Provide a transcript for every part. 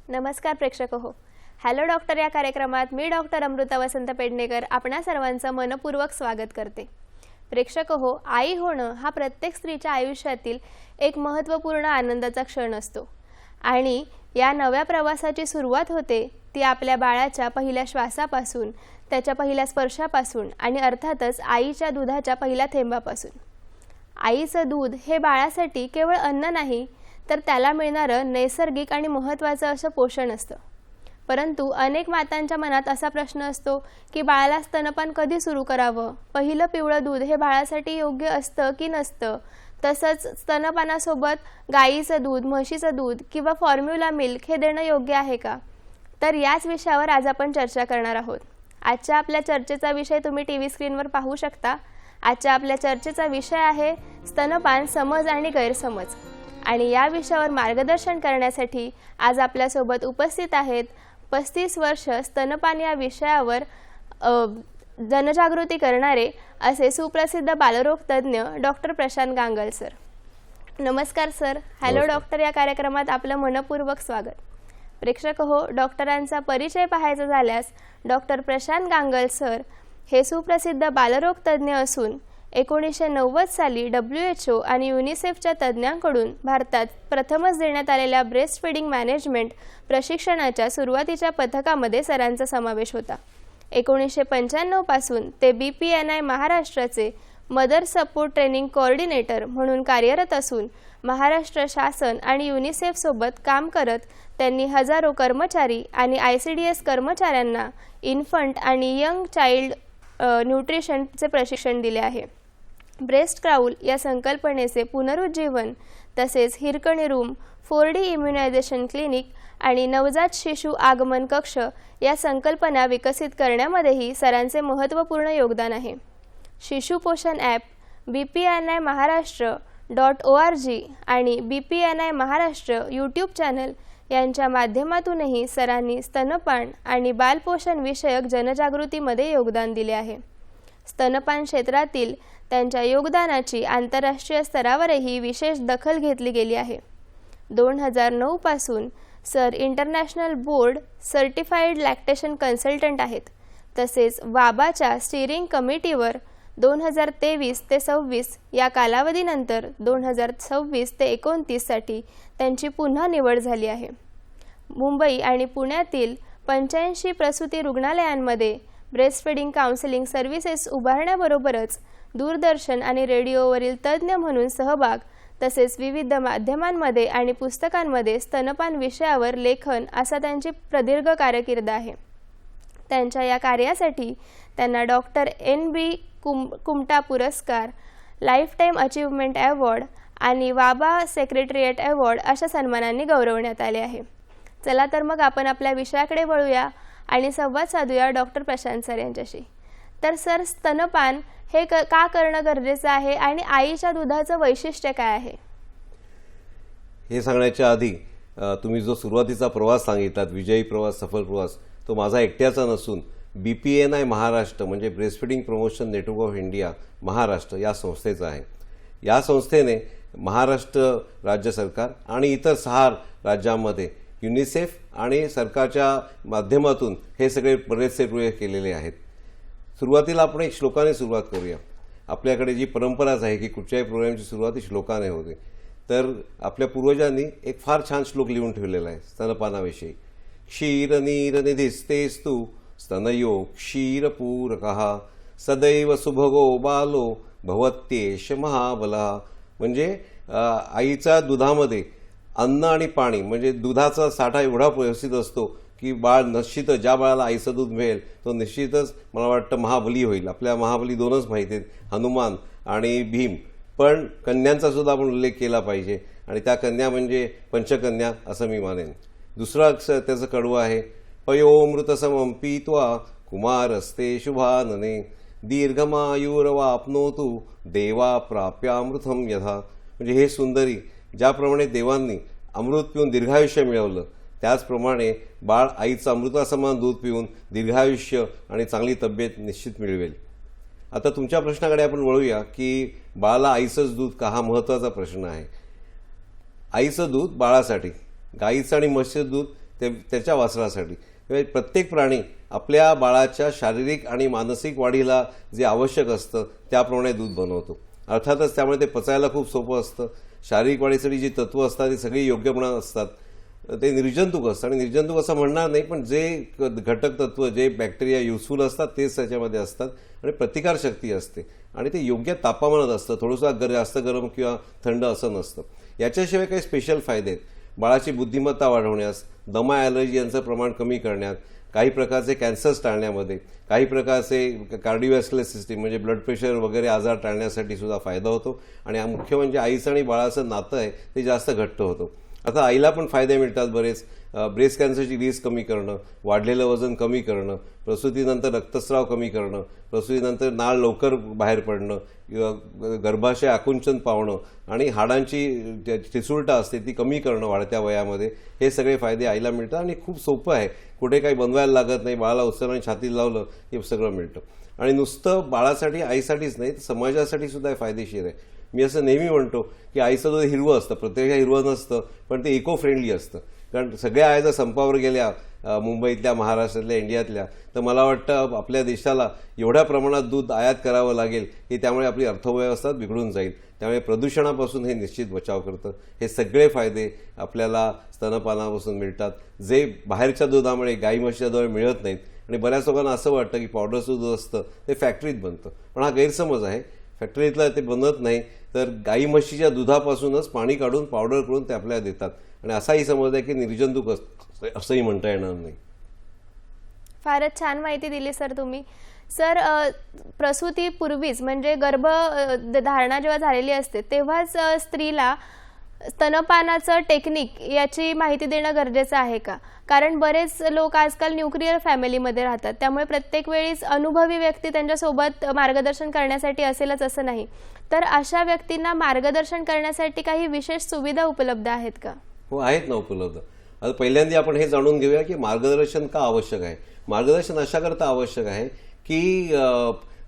नमस्कार प्रेक्षक हो. हॅलो डॉक्टर या कार्यक्रमात मी डॉक्टर अमृता वसंत पेडणेकर आपणा सर्वांचं मनपूर्वक स्वागत करते. प्रेक्षक हो, आई होणं हा प्रत्येक स्त्रीच्या आयुष्यातील एक महत्त्वपूर्ण आनंदाचा क्षण असतो आणि या नव्या प्रवासाची सुरुवात होते ती आपल्या बाळाच्या पहिल्या श्वासापासून, त्याच्या पहिल्या स्पर्शापासून आणि अर्थातच आईच्या दुधाच्या पहिल्या थेंबापासून. आईचं दूध हे बाळासाठी केवळ अन्न नाही तर त्याला मिळणारं नैसर्गिक आणि महत्त्वाचं असं पोषण असतं. परंतु अनेक मातांच्या मनात असा प्रश्न असतो की बाळाला स्तनपान कधी सुरू करावं, पहिलं पिवळं दूध हे बाळासाठी योग्य असतं की नसतं, तसंच स्तनपानासोबत गाईचं दूध, म्हशीचं दूध किंवा फॉर्म्युला मिल्क हे देणं योग्य आहे का. तर याच विषयावर आज आपण चर्चा करणार आहोत. आजच्या आपल्या चर्चेचा विषय तुम्ही टीव्ही स्क्रीनवर पाहू शकता. आजच्या आपल्या चर्चेचा विषय आहे स्तनपान समज आणि गैरसमज. आणि या विषयावर मार्गदर्शन करण्यासाठी आज आपल्यासोबत उपस्थित आहेत 35 वर्ष स्तनपान या विषयावर जनजागृती करणारे असे सुप्रसिद्ध बालरोग तज्ज्ञ डॉक्टर प्रशांत गांगल सर. नमस्कार सर. हॅलो डॉक्टर या कार्यक्रमात आपलं मनपूर्वक स्वागत. प्रेक्षक हो, डॉक्टरांचा परिचय पाहायचा झाल्यास डॉक्टर प्रशांत गांगल सर हे सुप्रसिद्ध बालरोग तज्ज्ञ असून 1990 साली WHO आणि युनिसेफच्या तज्ज्ञांकडून भारतात प्रथमच देण्यात आलेल्या ब्रेस्ट फीडिंग मॅनेजमेंट प्रशिक्षणाच्या सुरुवातीच्या पथकामध्ये सरांचा समावेश होता. 1995 पासून ते BPNI महाराष्ट्राचे मदर सपोर्ट ट्रेनिंग कोऑर्डिनेटर म्हणून कार्यरत असून महाराष्ट्र शासन आणि युनिसेफ सोबत काम करत त्यांनी हजारो कर्मचारी आणि ICDS कर्मचाऱ्यांना इन्फंट आणि यंग चाइल्ड न्यूट्रिशनचे प्रशिक्षण दिले आहे. ब्रेस्ट क्राउल या संकल्पनेचे पुनरुज्जीवन तसेच Hirkani room, 4D immunisation clinic आणि नवजात शिशु आगमन कक्ष या संकल्पना विकसित करण्यामध्येही सरांचे महत्त्वपूर्ण योगदान आहे. शिशु पोषण ॲप, BPNI महाराष्ट्र.org आणि BPNI महाराष्ट्र यूट्यूब चॅनल यांच्या माध्यमातूनही सरांनी स्तनपान आणि बालपोषण विषयक जनजागृतीमध्ये योगदान दिले आहे. स्तनपान क्षेत्रातील त्यांच्या योगदानाची आंतरराष्ट्रीय स्तरावरही विशेष दखल घेतली गेली आहे. 2009 पासून sir international board certified lactation consultant आहेत. तसेच वाबाच्या स्टीरिंग कमिटीवर 2023 ते 26 या कालावधीनंतर 2026 ते 29 साठी त्यांची पुन्हा निवड झाली आहे. मुंबई आणि पुण्यातील 85 प्रसूती रुग्णालयांमध्ये ब्रेस्ट फीडिंग काउन्सिलिंग सर्व्हिसेस उभारण्याबरोबरच दूरदर्शन आणि रेडिओवरील तज्ज्ञ म्हणून सहभाग तसेच विविध माध्यमांमध्ये आणि पुस्तकांमध्ये स्तनपान विषयावर लेखन असा त्यांची प्रदीर्घ कारकीर्द आहे. त्यांच्या या कार्यासाठी त्यांना डॉक्टर NB कुमटा पुरस्कार, लाईफटाईम अचीव्हमेंट अवॉर्ड आणि वाबा सेक्रेटरिएट अवॉर्ड अशा सन्मानांनी गौरवण्यात आले आहे. चला तर मग आपण आपल्या विषयाकडे वळूया आणि संवाद साधूया डॉक्टर प्रशांत सर यांच्याशी. तर सर, स्तनपान हे का करणं गरजेचं आहे आणि आईच्या दुधाचं वैशिष्ट्य काय आहे हे सांगण्याच्या आधी तुम्ही जो सुरुवातीचा प्रवास सांगितलात, विजयी प्रवास, सफल प्रवास, तो माझा एकट्याचा नसून BPNI महाराष्ट्र म्हणजे breast feeding promotion network of India Maharashtra या संस्थेचा आहे. या संस्थेने महाराष्ट्र राज्य सरकार आणि इतर 6 राज्यांमध्ये युनिसेफ आणि सरकारच्या माध्यमातून हे सगळे बरेचसे प्रयोग केलेले आहेत. सुरुवातीला आपण एक श्लोकाने सुरुवात करूया. आपल्याकडे जी परंपराच आहे की कुठच्याही प्रोग्रामची सुरुवात श्लोकाने होते. तर आपल्या पूर्वजांनी एक फार छान श्लोक लिहून ठेवलेला आहे स्तनपानाविषयी. क्षीर नीर निधिस्तेस्तु स्तनयो क्षीरपूरकः सदैव सुभगो बालो भवत्येष महाबलः. म्हणजे आईच्या दुधामध्ये अन्न आणि पाणी म्हणजे दुधाचा साठा एवढा व्यवस्थित असतो की बाळ निश्चितच, ज्या बाळाला आईचं दूध मिळेल तो निश्चितच मला वाटतं महाबली होईल. आपल्या महाबली 2च माहिती आहेत, हनुमान आणि भीम. पण कन्यांचा सुद्धा आपण उल्लेख केला पाहिजे आणि त्या कन्या म्हणजे पंचकन्या असं मी मानेन. दुसरा अक्षर त्याचं कडवं आहे, पयोमृतसमं पीत्वा कुमारस्ते शुभानने दीर्घमायुरवाप्नोतु देवा प्राप्यामृतम यथा. म्हणजे हे सुंदरी, ज्याप्रमाणे देवांनी अमृत पिऊन दीर्घायुष्य मिळवलं त्याचप्रमाणे बाळ आईचं अमृतासमान दूध पिऊन दीर्घायुष्य आणि चांगली तब्येत निश्चित मिळवेल. आता तुमच्या प्रश्नाकडे आपण वळूया की बाळाला आईचंच दूध का, हा महत्त्वाचा प्रश्न आहे. आईचं दूध बाळासाठी, गाईचं आणि म्हशीचं दूध त्याच्या वासरासाठी. म्हणजे प्रत्येक प्राणी आपल्या बाळाच्या शारीरिक आणि मानसिक वाढीला जे आवश्यक असतं त्याप्रमाणे दूध बनवतो. अर्थातच त्यामुळे ते पचायला खूप सोपं असतं. शारीरिक वाढीसाठी जी तत्त्व असतात ती सगळी योग्यपणे असतात. ते निर्जंतुक असतं आणि निर्जंतुक असं म्हणणार नाही, पण जे घटक तत्व जे बॅक्टेरिया युजफुल असतात तेच त्याच्यामध्ये असतात आणि प्रतिकारशक्ती असते आणि ते योग्य तापमानात असतं. थोडंसं जास्त गरम किंवा थंड असं नसतं. याच्याशिवाय काही स्पेशल फायदे आहेत. बाळाची बुद्धिमत्ता वाढवण्यास, दमा ॲलर्जी यांचं प्रमाण कमी करण्यात, काही प्रकारचे कॅन्सर्स टाळण्यामध्ये, काही प्रकारचे कार्डिओव्हॅस्क्युलर सिस्टीम म्हणजे ब्लड प्रेशर वगैरे आजार टाळण्यासाठी सुद्धा फायदा होतो आणि मुख्य म्हणजे आईचं आणि बाळाचं नातं आहे ते जास्त घट्ट होतं. आता आईला पण फायदे मिळतात बरेच. ब्रेस्ट कॅन्सरची रिस्क कमी करणं, वाढलेलं वजन कमी करणं, प्रसूतीनंतर रक्तस्राव कमी करणं, प्रसूतीनंतर नाळ लवकर बाहेर पडणं, गर्भाशय आकुंचन पावणं आणि हाडांची ठिसूळता असते ती कमी करणं वाढत्या वयामध्ये, हे सगळे फायदे आईला मिळतात आणि खूप सोपं आहे. कुठे काही बनवायला लागत नाही. बाळाला उचलून छातीत लावलं हे सगळं मिळतं. आणि नुसतं बाळासाठी आईसाठीच नाही, तर सुद्धा फायदेशीर आहे. मी असं नेहमी म्हणतो की आईचं दूध हिरवं असतं, प्रत्येक हिरवं नसतं, पण ते इको फ्रेंडली असतं. कारण सगळ्या आया जर संपावर गेल्या मुंबईतल्या, महाराष्ट्रातल्या, इंडियातल्या, तर मला वाटतं आपल्या देशाला एवढ्या प्रमाणात दूध आयात करावं लागेल की त्यामुळे आपली अर्थव्यवस्था बिघडून जाईल. त्यामुळे प्रदूषणापासून हे निश्चित बचाव करतं. हे सगळे फायदे आपल्याला स्तनपानापासून मिळतात, जे बाहेरच्या दुधामुळे, गाई म्हशीच्या दुधामुळे मिळत नाहीत. आणि बऱ्याच लोकांना असं वाटतं की पावडरचं दूध असतं ते फॅक्टरीत बनतं, पण हा गैरसमज आहे. फॅक्टरीतलं ते बनत नाही, तर गाई म्हशीच्या दुधापासूनच पाणी काढून पावडर करून ते आपल्याला देतात. आणि असाही समज आहे की निर्जंतुक असंही म्हणता येणार नाही. फारच छान माहिती दिली सर तुम्ही. सर, प्रसूतीपूर्वीच म्हणजे धारणा जेव्हा झालेली असते तेव्हाच स्त्रीला स्तनपानाचं टेक्निक याची माहिती देणं गरजेचं आहे का? कारण बरेच लोक आजकाल न्यूक्लिअर फॅमिलीमध्ये राहतात, त्यामुळे प्रत्येक वेळीच अनुभवी व्यक्ती त्यांच्यासोबत मार्गदर्शन करण्यासाठी असेलच असं नाही. तर अशा व्यक्तींना मार्गदर्शन करण्यासाठी काही विशेष सुविधा उपलब्ध आहेत का? हो, आहेत ना उपलब्ध. आता पहिल्यांदा आपण हे जाणून घेऊया की मार्गदर्शन का आवश्यक आहे. मार्गदर्शन अशाकरता आवश्यक आहे की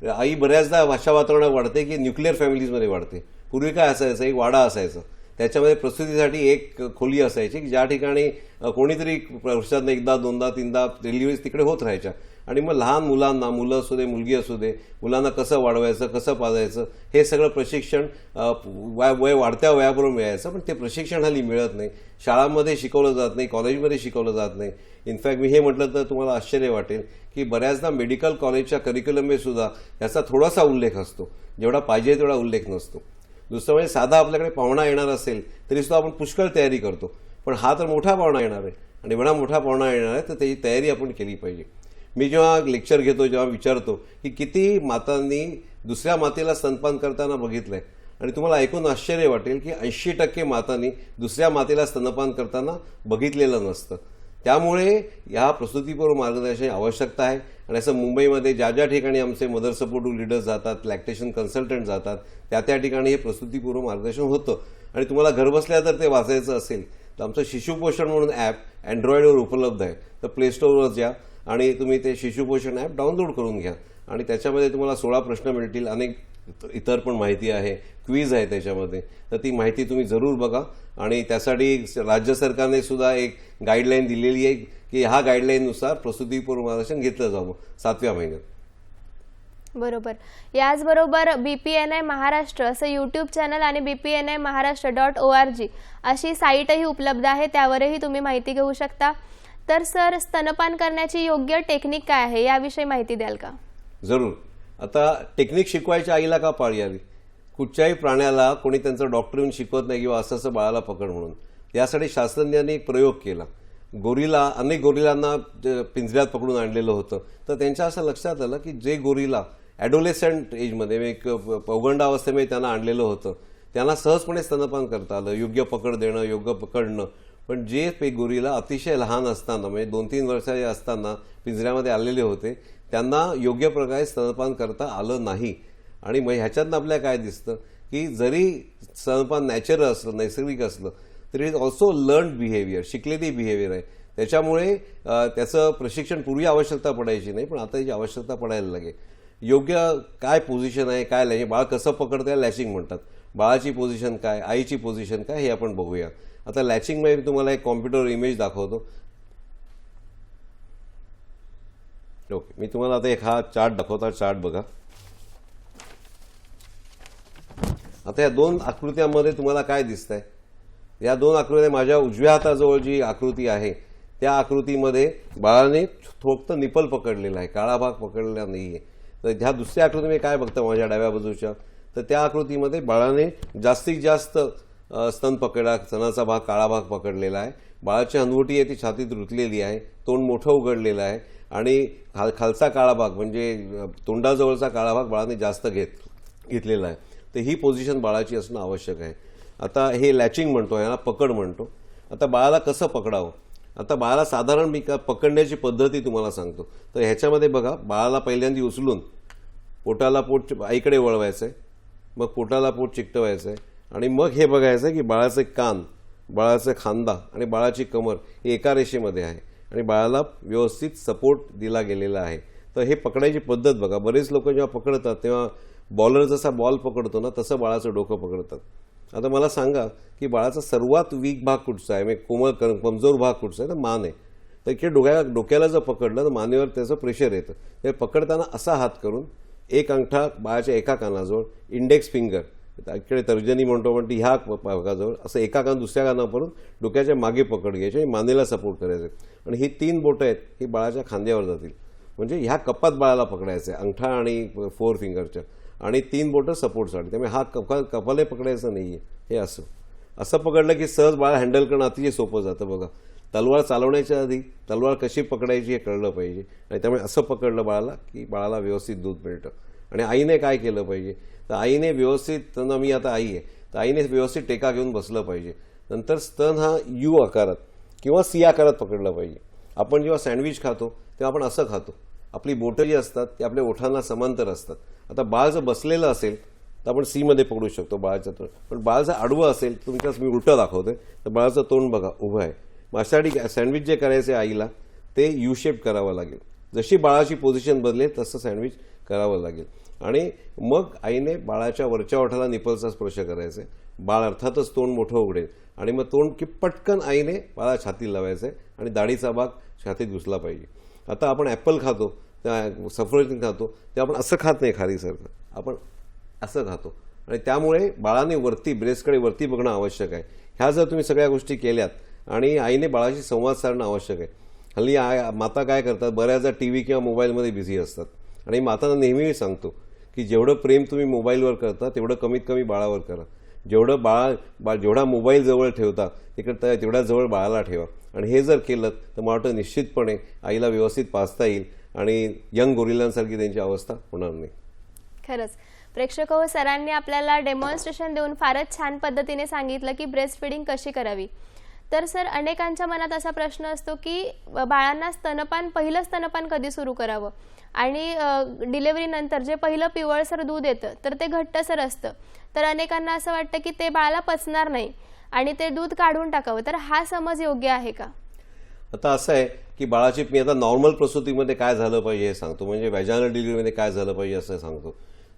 आई बऱ्याचदा अशा वातावरणात वाढते की न्यूक्लिअर फॅमिलीजमध्ये वाढते. पूर्वी काय असायचं, एक वाडा असायचा, त्याच्यामध्ये प्रसूतीसाठी एक खोली असायची की ज्या ठिकाणी कोणीतरी वर्षातनं एकदा, दोनदा, तीनदा डिलिव्हरीज तिकडे होत राहायच्या. आणि मग लहान मुलांना, मुलं असू दे, मुलगी असू दे, मुलांना कसं वाढवायचं, कसं पाजायचं, हे सगळं प्रशिक्षण वय वाढत्या वयाबरोबर मिळायचं. पण ते प्रशिक्षण हल्ली मिळत नाही. शाळांमध्ये शिकवलं जात नाही, कॉलेजमध्ये शिकवलं जात नाही. इनफॅक्ट मी हे म्हटलं तर तुम्हाला आश्चर्य वाटेल की बऱ्याचदा मेडिकल कॉलेजच्या करिक्युलममध्ये सुद्धा याचा थोडासा उल्लेख असतो, जेवढा पाहिजे तेवढा उल्लेख नसतो. दुसरं म्हणजे साधा आपल्याकडे पाहुणा येणार असेल तरीसुद्धा आपण पुष्कळ तयारी करतो, पण हा तर मोठा पाहुणा येणार आहे आणि एवढा मोठा पाहुणा येणार आहे तर त्याची तयारी आपण केली पाहिजे. मी जेव्हा लेक्चर घेतो, जेव्हा विचारतो की किती मातांनी दुसऱ्या मातेला स्तनपान करताना बघितलंय, आणि तुम्हाला ऐकून आश्चर्य वाटेल की 80% मातांनी दुसऱ्या मातेला स्तनपान करताना बघितलेलं नसतं. त्यामुळे या प्रसूतीपूर्व मार्गदर्शनाची आवश्यकता आहे. आणि असं मुंबईमध्ये ज्या ज्या ठिकाणी आमचे मदर सपोर्टिव्ह लीडर्स जातात, लॅक्टेशन कन्सल्टंट जातात, त्या ठिकाणी हे प्रसूतीपूर्व मार्गदर्शन होतं. आणि तुम्हाला घरबसल्या जर ते वाचायचं असेल तर आमचं शिशुपोषण म्हणून ॲप अँड्रॉइडवर उपलब्ध आहे. तर प्ले स्टोअरवर जा आणि तुम्ही ते शिशुपोषण ॲप डाउनलोड करून घ्या आणि त्याच्यामध्ये तुम्हाला 16 प्रश्न मिळतील. अनेक इतर पण माहिती आहे, क्विज आहे त्याच्यामध्ये. तर ती माहिती तुम्ही जरूर बघा. आणि त्यासाठी राज्य सरकारने सुद्धा एक गाईडलाईन दिलेली आहे की ह्या गाईडलाईननुसार प्रसूतीपूर्व मार्गदर्शन घेतलं जावं 7व्या महिन्यात. बरोबर. याचबरोबर BPNI महाराष्ट्र असं यूट्यूब चॅनल आणि bpnimaharaष्ट्र.org अशी साईटही उपलब्ध आहे, त्यावरही तुम्ही माहिती घेऊ शकता. तर सर, स्तनपान करण्याची योग्य टेक्निक काय आहे याविषयी माहिती द्याल का? जरूर. आता टेक्निक शिकवायच्या आईला का पाळी आली? कुठच्याही प्राण्याला कोणी त्यांचं डॉक्टर येऊन शिकवत नाही किंवा असं बाळाला पकड म्हणून. यासाठी शास्त्रज्ञांनी एक प्रयोग केला. अनेक गोरिलांना पिंजऱ्यात पकडून आणलेलं होतं. तर त्यांच्या असं लक्षात आलं की जे गोरिला ॲडोलेसंट एजमध्ये, एक पौगंडावस्थेमध्ये त्यांना आणलेलं होतं, त्यांना सहजपणे स्तनपान करता आलं, योग्य पकड देणं, योग्य पकडणं. पण जे गोरिला अतिशय लहान असताना, म्हणजे 2-3 वर्षाचे असताना पिंजऱ्यामध्ये आलेले होते, त्यांना योग्य प्रकारे स्तनपान करता आलं नाही. आणि मग ह्याच्यातनं आपल्याला काय दिसतं की जरी स्तनपान नॅचरल असलं, नैसर्गिक असलं, तरी it is also learned behaviour, शिकलेली बिहेवियर आहे. त्याच्यामुळे त्याचं प्रशिक्षण पूर्वी आवश्यकता पडायची नाही, पण आता त्याची आवश्यकता पडायला लागेल. योग्य काय पोझिशन आहे, काय लॅचिंग, बाळ कसं पकडतं लॅचिंग म्हणतात. बाळाची पोझिशन काय, आईची पोझिशन काय, हे आपण बघूया. आता लॅचिंगमध्ये तुम्हाला एक कॉम्प्युटर इमेज दाखवतो. ओके, मी तुम्हाला आता एक हा चार्ट दाखवता. चार्ट बघा. आता या दोन आकृत्यांमध्ये तुम्हाला काय दिसतंय? या दोन आकृत्या माझ्या उजव्या हाताजवळ जी आकृती आहे त्या आकृतीमध्ये बाळाने फक्त निपल पकडलेला आहे, काळा भाग पकडलेला नाहीये. तर ह्या दुसऱ्या आकृतीमध्ये काय बघता माझ्या डाव्या बाजूच्या, तर त्या आकृतीमध्ये बाळाने जास्तीत जास्त स्तन पकडला, स्तनाचा भाग काळा भाग पकडलेला आहे. बाळाची हनवटी आहे ती छातीत रुतलेली आहे, तोंड मोठं उघडलेलं आहे आणि खालचा काळा भाग म्हणजे तोंडाजवळचा काळा भाग बाळाने जास्त घेतलेला आहे. तर ही पोझिशन बाळाची असणं आवश्यक आहे. आता हे लॅचिंग म्हणतो, याला पकड म्हणतो. आता बाळाला कसं पकडावं? आता बाळाला साधारण मी पकडण्याची पद्धती तुम्हाला सांगतो. तर ह्याच्यामध्ये बघा, बाळाला पहिल्यांदा उचलून पोटाला पोट आईकडे वळवायचं आहे, मग पोटाला पोट चिकटवायचं आहे आणि मग हे बघायचं की बाळाचे कान, बाळाचा खांदा आणि बाळाची कमर हे एका रेषेमध्ये आहे आणि बाळाला व्यवस्थित सपोर्ट दिला गेलेला आहे. तर हे पकडायची पद्धत बघा. बरेच लोक जेव्हा पकडतात तेव्हा बॉलर जसा बॉल पकडतो ना तसं बाळाचं डोकं पकडतात. आता मला सांगा की बाळाचा सर्वात वीक भाग कुठचा आहे, म्हणजे कोमल कमजोर भाग कुठचा आहे? तर मान आहे. तर इकडे डोक्याला जर पकडलं तर मानेवर त्याचं प्रेशर येतं. ते पकडताना असा हात करून एक अंगठा बाळाच्या एका कानाजवळ, इंडेक्स फिंगर इकडे तर्जनी म्हणतो पण ती ह्या भागाजवळ असं एका कान दुसऱ्या कानावरून डोक्याच्या मागे पकड घ्यायची आणि मानेला सपोर्ट करायचे आणि ही 3 बोटं आहेत ही बाळाच्या खांद्यावर जातील. म्हणजे ह्या कपात बाळाला पकडायचं आहे, अंगठा आणि 4 फिंगरच्या, आणि 3 बोटं सपोर्टसाठी. त्यामुळे हा कपाले पकडायचं नाही आहे. हे असं पकडलं की सहज बाळ हँडल करणं अतिशय सोपं जातं. बघा, तलवार चालवण्याच्या आधी तलवार कशी पकडायची हे कळलं पाहिजे आणि त्यामुळे असं पकडलं बाळाला की बाळाला व्यवस्थित दूध मिळतं. आणि आईने काय केलं पाहिजे? तर आईने व्यवस्थित, मी आता आई आहे तर आईने व्यवस्थित टेका घेऊन बसलं पाहिजे. नंतर स्तन हा यू आकारात किंवा सी आकारात पकडला पाहिजे. आपण जेव्हा सँडविच खातो तेव्हा आपण असं खातो, आपली बोटं जी असतात ती आपल्या ओठांना समांतर असतात. आता बाळ जर बसलेलं असेल तर आपण सी मध्ये पकडू शकतो बाळाचं तोंड, पण बाळ जर आडवं असेल तर तुमच्याच मी उलटं दाखवतोय तर बाळाचं तोंड बघा उभं आहे. माझ्यासाठी सँडविच जे करायचे आईला ते यू शेप करावं लागेल. जशी बाळाची पोझिशन बदलेल तसं सँडविच करावं लागेल. आणि मग आईने बाळाच्या वरच्या ओठाला निपलचा स्पर्श करायचा आहे. बाळ अर्थातच तोंड मोठं उघडेल आणि मग तोंड की पटकन आईने बाळा छातीला लावायचं आहे आणि दाढीचा भाग छातीत घुसला पाहिजे. आता आपण ॲपल खातो, सफरचंद खातो ते आपण असं खात नाही खारीसारखं, आपण असं खातो आणि त्यामुळे बाळाने वरती ब्रेस्टकडे वरती बघणं आवश्यक आहे. ह्या जर तुम्ही सगळ्या गोष्टी केल्यात आणि आईने बाळाशी संवाद साधणं आवश्यक आहे. हल्ली माता काय करतात, बऱ्याचदा TV किंवा मोबाईलमध्ये बिझी असतात आणि मातांना नेहमी सांगतो की जेवढं प्रेम तुम्ही मोबाईलवर करता तेवढं कमीत कमी बाळावर करा. जेवढं जेवढा मोबाईल जवळ ठेवता तिकडे तेवढ्या जवळ बाळाला ठेवा आणि हे जर केलं तर मला वाटतं निश्चितपणे आईला व्यवस्थित पाजता येईल आणि यंग गोरिलांसारखी त्यांची अवस्था होणार नाही. खरंच प्रेक्षक हो, सरांनी आपल्याला डेमॉन्स्ट्रेशन देऊन फारच छान पद्धतीने सांगितलं की ब्रेस्ट फीडिंग कशी करावी. तर सर, अनेकांच्या मनात असा प्रश्न असतो की बाळांना पहिलं स्तनपान कधी सुरू करावं आणि डिलिव्हरीनंतर जे पहिलं पिवळसर दूध येतं तर ते घट्टसर असतं. तर अनेकांना असं वाटतं की ते बाळाला पचणार नाही आणि ते दूध काढून टाकावं. तर हा समज योग्य आहे का? आता असं आहे की बाळाची, मी आता नॉर्मल प्रसूतीमध्ये काय झालं पाहिजे हे सांगतो, म्हणजे व्हॅजायनल डिलिव्हरीमध्ये काय झालं पाहिजे असं सांगतो.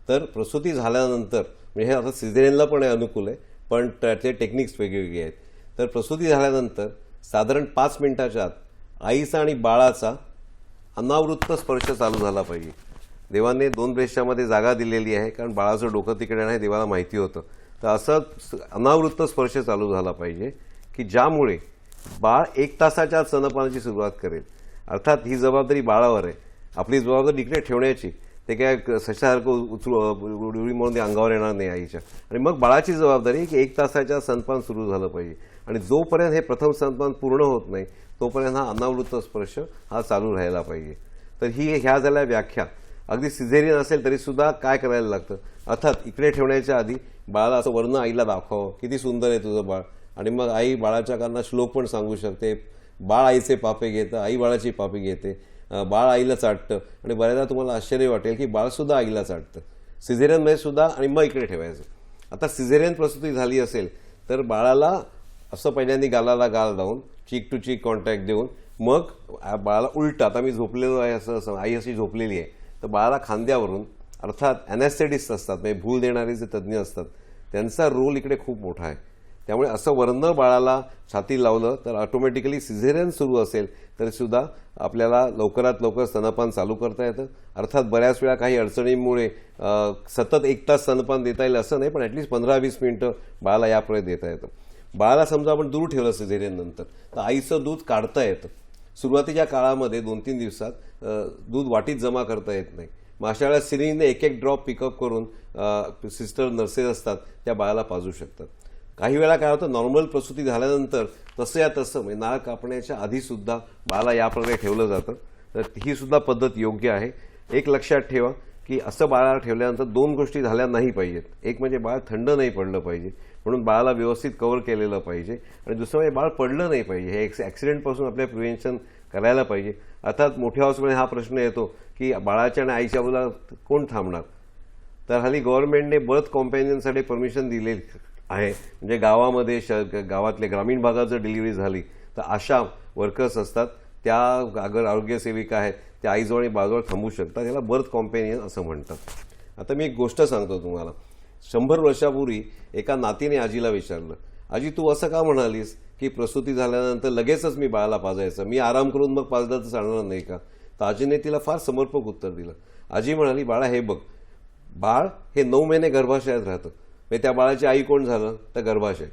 तर प्रसूती झाल्यानंतर, म्हणजे हे आता सिझेरियनला पण अनुकूल आहे पण त्याचे टेक्निक्स वेगवेगळे आहेत. तर प्रसूती झाल्यानंतर साधारण 5 मिनिटाच्या आत आईचा आणि बाळाचा अनावृत्त स्पर्श चालू झाला पाहिजे. देवाने 2 ब्रेस्टच्यामध्ये जागा दिलेली आहे कारण बाळाचं डोकं तिकडे नाही, देवाला माहिती होतं. तर असं अनावृत्त स्पर्श चालू झाला पाहिजे की ज्यामुळे बाळ 1 तासाच्या स्तनपानाची सुरुवात करेल. अर्थात ही जबाबदारी बाळावर आहे, आपली जबाबदारी इकडे ठेवण्याची. ते काय सशासारखं उडी म्हणून ते अंगावर येणार नाही आईच्या. आणि मग बाळाची जबाबदारी की 1 तासाच्या स्तनपान सुरू झालं पाहिजे आणि जोपर्यंत हे प्रथम स्तनपान पूर्ण होत नाही तोपर्यंत हा अनावृत्त स्पर्श हा चालू राहायला पाहिजे. तर ह्या झाल्या व्याख्या. अगदी सिझेरियन असेल तरी सुद्धा काय करायला लागतं, अर्थात इकडे ठेवण्याच्या आधी बाळाला असं वरनं आईला दाखवावं किती सुंदर आहे तुझं बाळ, आणि मग आई बाळाच्या कानात श्लोक पण सांगू शकते. बाळ आईचे पापे घेतं, आई बाळाची पापे घेते, बाळ आईला चाटतं आणि बऱ्याचदा तुम्हाला आश्चर्य वाटेल की बाळसुद्धा आईला चाटतं सिझेरियनमध्ये सुद्धा, आणि मग इकडे ठेवायचं. आता सिझेरियन प्रसूती झाली असेल तर बाळाला असं पहिल्यांदा गालाला गाल लावून चीक टू चीक कॉन्टॅक्ट देऊन मग बाळाला उलटं, आता मी झोपलेलो आहे असं आई अशी झोपलेली आहे तर बाळाला खांद्यावरून, अर्थात ॲनेस्थेटिस्ट असतात म्हणजे भूल देणारे जे तज्ज्ञ असतात त्यांचा रोल इकडे खूप मोठा आहे. त्यामुळे असं वरनं बाळाला छाती लावलं तर ऑटोमॅटिकली सिझेरियन सुरू असेल तरी सुद्धा आपल्याला लवकरात लवकर स्तनपान चालू करता येतं. अर्थात बऱ्याच वेळा काही अडचणींमुळे सतत 1 तास स्तनपान देता येईल असं नाही, पण ॲटलिस्ट 15-20 मिनिटं बाळाला यापुढे देता येतं. बाळाला समजा आपण दूर ठेवलं सिझेरियन नंतर तर आईचं दूध काढता येतं. सुरुवातीच्या काळामध्ये 2-3 दिवसात दूध वाटीत जमा करता येत नाही. मग अशा वेळेला सिरिंजने एक ड्रॉप पिकअप करून सिस्टर नर्सेस असतात त्या बाळाला पाजू शकतात. काही वेळा काय होतं, नॉर्मल प्रसूती झाल्यानंतर तसं या तसं म्हणजे नाळ कापण्याच्या आधीसुद्धा बाळाला याप्रकारे ठेवलं जातं. तर ही सुद्धा पद्धत योग्य आहे. एक लक्षात ठेवा की असं बाळाला ठेवल्यानंतर 2 गोष्टी झाल्या नाही पाहिजेत. एक म्हणजे बाळ थंड नाही पडलं पाहिजे, म्हणून बाळाला व्यवस्थित कव्हर केलेलं पाहिजे. आणि दुसरं म्हणजे बाळ पडलं नाही पाहिजे. हे ॲक्सिडेंटपासून आपल्या प्रिव्हेन्शन करायला पाहिजे. अर्थात मोठ्या हॉस्पिटलमध्ये हा प्रश्न येतो की बाळाच्या आणि आईच्या बाजूला कोण थांबणार. तर हल्ली गव्हर्नमेंटने बर्थ कॉम्पॅनियनसाठी परमिशन दिलेली आहे. म्हणजे गावामध्ये गावातले ग्रामीण भागात जर डिलिव्हरी झाली तर आशा वर्कर्स असतात, त्या अगर आरोग्यसेविका आहेत, त्या आईजवळ आणि बाजूवर थांबू शकतात. याला बर्थ कॉम्पॅनियन असं म्हणतात. आता मी एक गोष्ट सांगतो तुम्हाला. 100 वर्षापूर्वी एका नातीने आजीला विचारलं, आजी तू असं का म्हणालीस की प्रसूती झाल्यानंतर लगेचच मी बाळाला पाजायचं, मी आराम करून मग पाजलं तर चालणार नाही का. तर आजीने तिला फार समर्पक उत्तर दिलं. आजी म्हणाली, बाळा हे बघ, बाळ हे 9 महिने गर्भाशयात राहतं. म्हणजे त्या बाळाची आई कोण झालं तर गर्भाशय.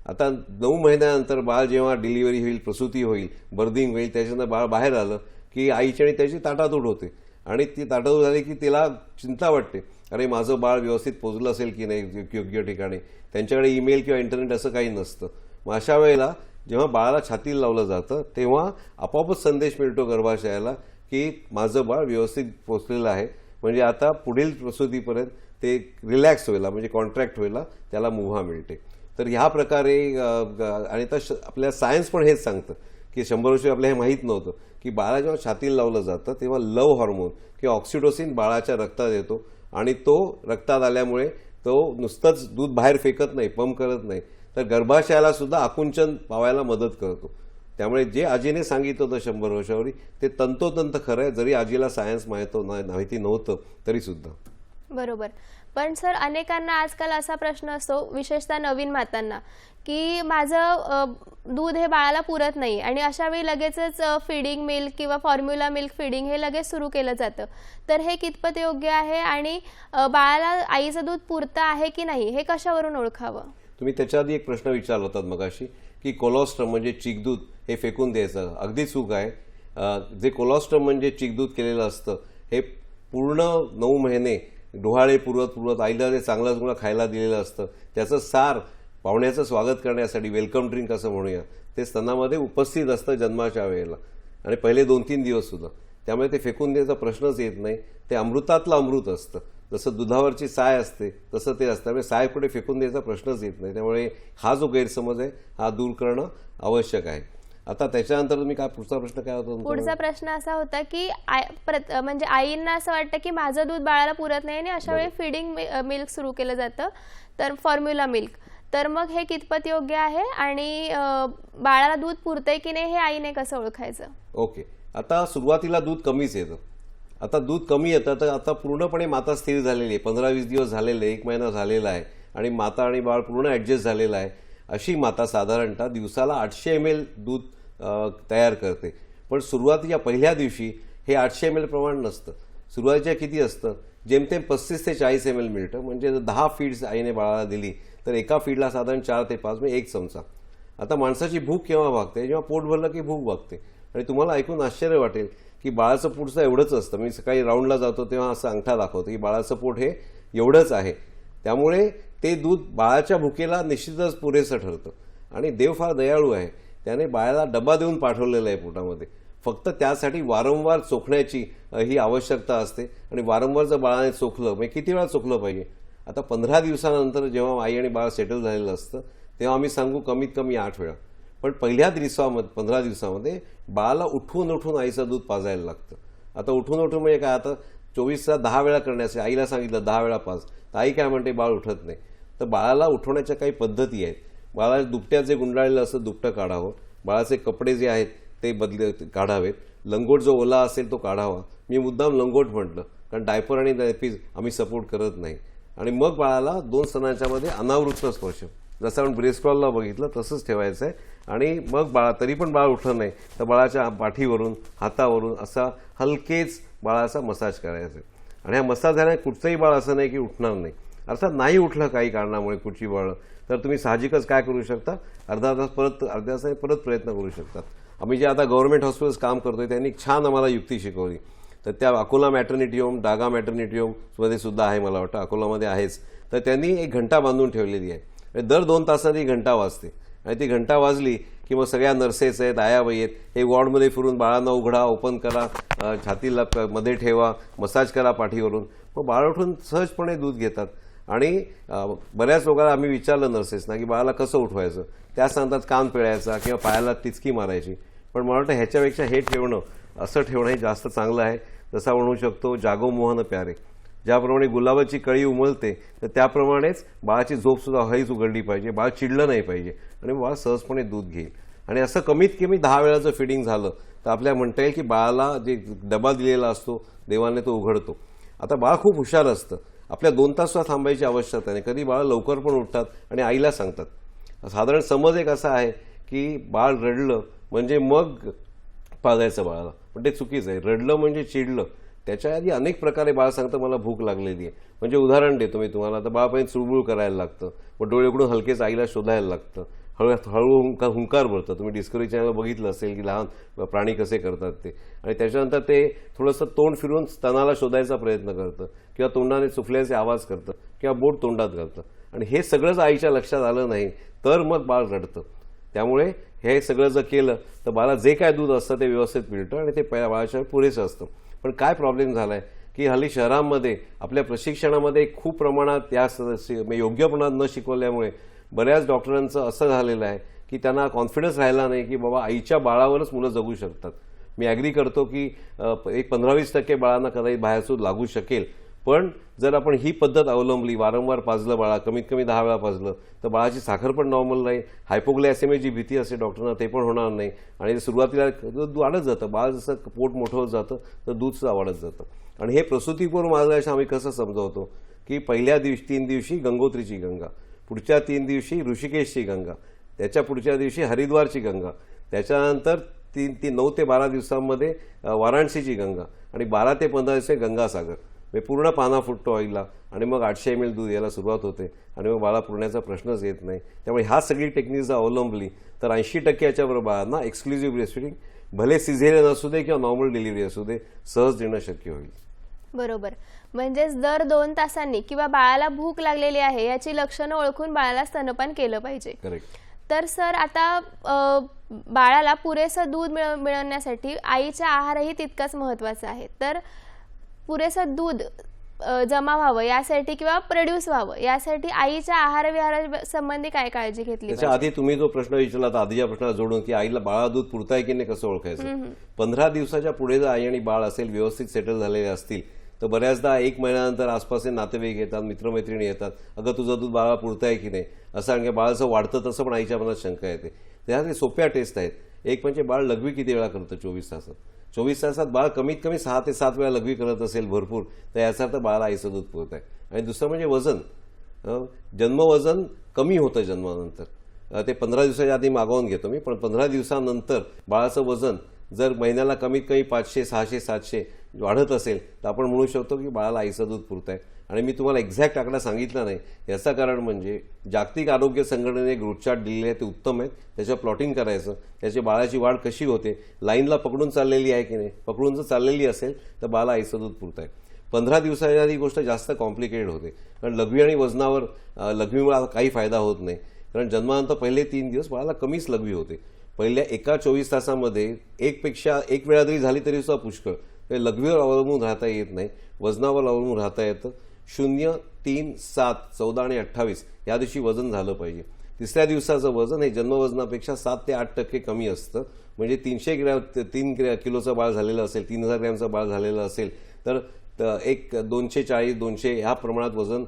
आता 9 महिन्यानंतर बाळ जेव्हा डिलिव्हरी होईल, प्रसूती होईल, बर्थिंग होईल, त्याच्यानंतर बाळ बाहेर आलं की आईची आणि त्याची ताटातूट होते. आणि ती ताटातूट झाली की तिला चिंता वाटते, अरे माझं बाळ व्यवस्थित पोचलं असेल की नाही योग्य ठिकाणी. त्यांच्याकडे ईमेल किंवा इंटरनेट असं काही नसतं. मग अशा वेळेला जेव्हा बाळाला छातीला लावलं जातं तेव्हा आपोआपच संदेश मिळतो गर्भाशयाला की माझं बाळ व्यवस्थित पोचलेलं आहे. म्हणजे आता पुढील प्रसूतीपर्यंत ते रिलॅक्स व्हायला म्हणजे कॉन्ट्रॅक्ट व्हायला त्याला मुभा मिळते. तर ह्या प्रकारे आणि तर आपल्या सायन्स पण हेच सांगतं की 100 वर्ष आपल्याला हे माहीत नव्हतं की बाळा जेव्हा छातीला लावलं जातं तेव्हा लव हॉर्मोन किंवा ऑक्सिटोसिन बाळाच्या रक्तात येतो आणि तो रक्तात आल्यामुळे तो नुसतंच दूध बाहेर फेकत नाही, पंप करत नाही, तर गर्भाशयाला सुद्धा आकुंचन पावायला मदत करतो. त्यामुळे जे आजीने सांगितलं होतं 100 वर्षापूर्वी ते तंतोतंत खरं आहे, जरी आजीला सायन्स माहिती नव्हतं तरी सुद्धा. बरोबर. पण सर अनेकांना आजकाल असा प्रश्न असतो, विशेषतः नवीन मातांना, की माझं दूध हे बाळाला पुरत नाही आणि अशा वेळी लगेचच फीडिंग मिल्क किंवा फॉर्म्युला मिल्क फीडिंग हे लगेच सुरू केलं जातं. तर हे कितपत योग्य आहे आणि बाळाला आईचं दूध पुरतं आहे की नाही हे कशावरून ओळखावं. तुम्ही त्याच्या आधी एक प्रश्न विचारला होता मगाशी की कोलोस्ट्रम म्हणजे चिकदूध हे फेकून द्यायचं. अगदी चूक आहे. जे कोलोस्ट्रम म्हणजे चिकदूध केलेलं असतं हे पूर्ण 9 महिने डोहाळे पुरवत आईला ते चांगलं चांगलं खायला दिलेलं असतं. त्याचं सार पाहुण्याचं स्वागत करण्यासाठी वेलकम ड्रिंक असं म्हणूया ते स्तनामध्ये उपस्थित असतं जन्माच्या वेळेला आणि पहिले 2-3 दिवस सुद्धा. त्यामुळे ते फेकून द्यायचा प्रश्नच येत नाही. ते अमृतातलं अमृत असतं. जसं दुधावरची साय असते तसं ते असतं. त्यामुळे साय कुठे फेकून द्यायचा प्रश्नच येत नाही. त्यामुळे हा जो गैरसमज आहे हा दूर करणं आवश्यक आहे. आता त्याच्यानंतर तुम्ही काय पुढचा प्रश्न काय होता? पुढचा प्रश्न असा होता की म्हणजे आईंना असं वाटतं की माझं दूध बाळाला पुरत नाही आणि अशा वेळी फीडिंग मिल्क सुरू केलं जातं, तर फॉर्म्युला मिल्क. तर मग हे कितपत योग्य आहे आणि बाळाला दूध पुरतंय की नाही हे आईने कसं ओळखायचं? ओके. आता सुरुवातीला दूध कमीच येतं. आता दूध कमी येतं तर आता पूर्णपणे माता स्थिर झालेली आहे, 15-20 दिवस झालेले, 1 महिना झालेला आहे आणि माता आणि बाळ पूर्ण ॲडजस्ट झालेलं आहे. अशी माता साधारणतः दिवसाला 800 ml दूध तयार करते. पण सुरुवातीच्या पहिल्या दिवशी हे 800 ml प्रमाण नसतं. सुरुवातीच्या किती असतं, जेमतेम 35 ते 40 ml मिळतं. म्हणजे 10 फीड्स आईने बाळाला दिली तर एका फीडला साधारण 4 ते 5 म्हणजे 1 चमचा. आता माणसाची भूक केव्हा भागते, जेव्हा पोट भरलं की भूक भागते. आणि तुम्हाला ऐकून आश्चर्य वाटेल की बाळाचं पोटचं एवढंच असतं. मी सकाळी राऊंडला जातो तेव्हा असं अंगठा दाखवतो की बाळाचं पोट हे एवढंच आहे. त्यामुळे ते दूध बाळाच्या भुकेला निश्चितच पुरेसं ठरतं. आणि देव फार दयाळू आहे, त्याने बाळाला डबा देऊन पाठवलेला आहे पोटामध्ये. फक्त त्यासाठी वारंवार चोखण्याची ही आवश्यकता असते. आणि वारंवार जर बाळाने चोखलं म्हणजे किती वेळा चोखलं पाहिजे. आता 15 दिवसानंतर जेव्हा आई आणि बाळ सेटल झालेलं असतं तेव्हा आम्ही सांगू कमीत कमी 8 वेळा. पण पहिल्या 15 दिवसामध्ये बाळाला उठून आईचं दूध पाजायला लागतं. आता उठून म्हणजे काय, आता 24 10 वेळा करण्याचे आईला सांगितलं 10 वेळा पाज, तर आई काय म्हणते बाळ उठत नाही. तर बाळाला उठवण्याच्या काही पद्धती आहेत. बाळाला दुपट्यात जे गुंडाळलेलं असतं दुपटं काढावं, बाळाचे कपडे जे आहेत ते काढावेत, लंगोट जो ओला असेल तो काढावा. मी मुद्दाम लंगोट म्हटलं कारण डायपर आणि नॅपीज आम्ही सपोर्ट करत नाही. आणि मग बाळाला 2 स्तनांच्या मध्ये अनावृत्त स्पर्श जसं आपण ब्रेस्ट क्रॉलला बघितलं तसंच ठेवायचं आहे. आणि मग तरी पण बाळ उठलं नाही तर बाळाच्या पाठीवरून हातावरून असा हलकेच बाळाचा मसाज करायचा आहे. आणि हा मसाज झाल्याने कुठचंही बाळ असं नाही की उठणार नाही. अर्थात नाही उठलं काही कारणामुळे कुठची बाळ तर तुम्ही साहजिकच काय करू शकता, अर्ध्या तासाने परत प्रयत्न करू शकतात. आम्ही जे आता गव्हर्नमेंट हॉस्पिटल्स काम करतोय त्यांनी छान आम्हाला युक्ती शिकवली. तर त्या Akola maternity home, Daga maternity home मध्ये सुद्धा आहे, मला वाटतं अकोलामध्ये आहेच. तर त्यांनी एक घंटा बांधून ठेवलेली आहे. दर 2 तासात ही घंटा वाजते आणि ती घंटा वाजली की मग सगळ्या नर्सेस आहेत, आयाबाई आहेत, हे वॉर्डमध्ये फिरून बाळांना उघडा, ओपन करा, छातीला मध्ये ठेवा, मसाज करा पाठीवरून. मग बाळ उठून सहजपणे दूध घेतात. आणि बऱ्याच लोकांना आम्ही विचारलं नर्सेसना की बाळाला कसं उठवायचं, त्या सांगतात कान पिळायचा किंवा पायाला टिचकी मारायची. पण मला वाटतं ह्याच्यापेक्षा हे ठेवणं, असं ठेवणं हे जास्त चांगलं आहे. जसं म्हणू शकतो जागो मोहन प्यारे, ज्याप्रमाणे गुलाबाची कळी उमलते तर त्याप्रमाणेच बाळाची झोपसुद्धा हळीच उघडली पाहिजे. बाळ चिडलं नाही पाहिजे आणि बाळ सहजपणे दूध घेईल. आणि असं कमीत कमी 10 वेळाचं फिडिंग झालं तर आपल्याला म्हणता येईल की बाळाला जे डबा दिलेला असतो देवाने तो उघडतो. आता बाळ खूप हुशार असतं, आपल्या 2 तास सुद्धा थांबायची आवश्यकता नाही. कधी बाळ लवकर पण उठतात आणि आईला सांगतात. साधारण समज एक असा आहे की बाळ रडलं म्हणजे मग पाजायचं बाळाला, पण ते चुकीचं आहे. रडलं म्हणजे चिडलं. त्याच्या आधी अनेक प्रकारे बाळ सांगतं मला भूक लागलेली आहे. म्हणजे उदाहरण देतो मी तुम्हाला. तर बाळ पण चुळबुळ करायला लागतं, मग डोळे उघडून हलकेच आईला शोधायला लागतं, हळू हुंकार भरतं. तुम्ही डिस्कवरी चॅनल बघितलं असेल की लहान प्राणी कसे करतात ते. आणि त्याच्यानंतर ते थोडंसं तोंड फिरून स्तनाला शोधायचा प्रयत्न करतं किंवा तोंडाने चुकल्याचे आवाज करतं किंवा बोट तोंडात घालतं. आणि हे सगळंच आईच्या लक्षात आलं नाही तर मग बाळ रडतं. त्यामुळे हे सगळं जर केलं तर बाळाला जे काय दूध असतं ते व्यवस्थित मिळतं आणि ते बाळाच्या पुरेसं असतं. पण काय प्रॉब्लेम झाला आहे की हल्ली शहरांमध्ये आपल्या प्रशिक्षणामध्ये खूप प्रमाणात या योग्यपणात न शिकवल्यामुळे बऱ्याच डॉक्टरांचं असं झालेलं आहे की त्यांना कॉन्फिडन्स राहिला नाही की बाबा आईच्या बाळावरच मुलं जगू शकतात. मी ॲग्री करतो की एक 15-20% बाळांना कदाचित बाहेरसूद लागू शकेल. पण जर आपण ही पद्धत अवलंबली, वारंवार पाजलं बाळा, कमीत कमी 10 वेळा पाजलं तर बाळाची साखर पण नॉर्मल राहील. हायपोग्लायसेमियाची भीती असते डॉक्टरांना, ते पण होणार नाही. आणि सुरुवातीला दूध वाढत जातं, बाळ जसं पोट मोठं होत जातं तर दूधसुद्धा वाढत जातं. आणि हे प्रसूतीपूर्व मार्गदर्शन आम्ही कसं समजावतो की पहिल्या 3 दिवशी गंगोत्रीची गंगा, पुढच्या 3 दिवशी ऋषिकेशची गंगा, त्याच्या पुढच्या दिवशी हरिद्वारची गंगा, त्याच्यानंतर 9 ते 12 दिवसांमध्ये वाराणसीची गंगा आणि 12 ते 15 दिवसे गंगासागर. पूर्ण पाना फुटतो आईला आणि मग 800 ml दूध यायला सुरुवात होते आणि मग बाळा पुरण्याचा प्रश्नच येत नाही. त्यामुळे ह्या सगळी टेक्निक जर अवलंबली तर 80% याच्याबरोबर बाळांना एक्सक्लुझिव्ह ब्रेस्टफीडिंग, भले सिझेरियन असू दे किंवा नॉर्मल डिलिव्हरी असू दे, सहज देणं शक्य होईल. बरोबर. म्हणजेच दर 2 तासांनी किंवा बाळाला भूक लागलेली आहे याची लक्षणं ओळखून बाळाला स्तनपान केलं पाहिजे. करेक्ट. तर सर आता बाळाला पुरेसं दूध मिळवण्यासाठी आईचा आहारही तितकाच महत्त्वाचा आहे. तर पुरेसं दूध जमा व्हावं यासाठी किंवा प्रोड्यूस व्हावं यासाठी आईच्या आहार संबंधी काय काळजी घेतली त्याच्या आधी तुम्ही जो प्रश्न विचारला तर आधीच्या प्रश्नाला जोडून की आईला बाळा दूध पुरताय की नाही कसं ओळखायचं. 15 दिवसाच्या पुढे जर आई आणि बाळ असेल, व्यवस्थित सेटल झालेले असतील तर बऱ्याचदा 1 महिन्यानंतर आसपासचे नातेवाईक येतात, मित्रमैत्रिणी येतात, अगं तुझं दूध बाळा पुरताय की नाही असं. आणि बाळाचं वाढतं तसं पण आईच्या मनात शंका येते. त्यासाठी सोप्या टेस्ट आहेत. एक म्हणजे बाळ लघवी किती वेळा करतं 24 तासात. 24 तासात बाळ कमीत कमी 6 ते 7 वेळा लघवी करत असेल भरपूर तर याचा अर्थ बाळाला आईचं दूध पुरत आहे. आणि दुसरं म्हणजे वजन. जन्मवजन कमी होतं जन्मानंतर. ते 15 दिवसाच्या आधी मागवून घेतो मी, पण 15 दिवसानंतर बाळाचं वजन जर महिन्याला कमीत कमी 500, 600, 700 वाढत असेल तर आपण म्हणू शकतो की बाळाला आईचं दूध पुरत आहे. आणि मी तुम्हाला एक्झॅक्ट आकडा सांगितला नाही याचं कारण म्हणजे जागतिक आरोग्य संघटनेने ग्रोथ चार्ट दिलेले आहे, ते उत्तम आहेत. त्याच्यावर प्लॉटिंग करायचं, त्याची बाळाची वाढ कशी होते, लाईनला पकडून चाललेली आहे की नाही, पकडून जर चाललेली असेल तर बाळाला आईचं दूध पुरत आहे. 15 दिवसाच्या आधी गोष्ट जास्त कॉम्प्लिकेटेड होते, कारण लघवी आणि वजनावर लघवीमुळे काही फायदा होत नाही. कारण जन्मानंतर पहिले 3 दिवस बाळाला कमीच लघवी होते. पहिल्या एका 24 तासामध्ये एक वेळा जरी झाली तरी सुद्धा पुष्कळ. लघवीवर अवलंबून राहता येत नाही, वजनावर अवलंबून राहता येतं. 0, 3, 7, 14 आणि 28 या दिवशी वजन झालं पाहिजे. तिसऱ्या दिवसाचं वजन हे जन्मवजनापेक्षा 7 ते 8% कमी असतं. म्हणजे 3 किलोचं बाळ झालेलं असेल, 3000 ग्रॅमचं बाळ झालेलं असेल तर 240, 200 ह्या प्रमाणात वजन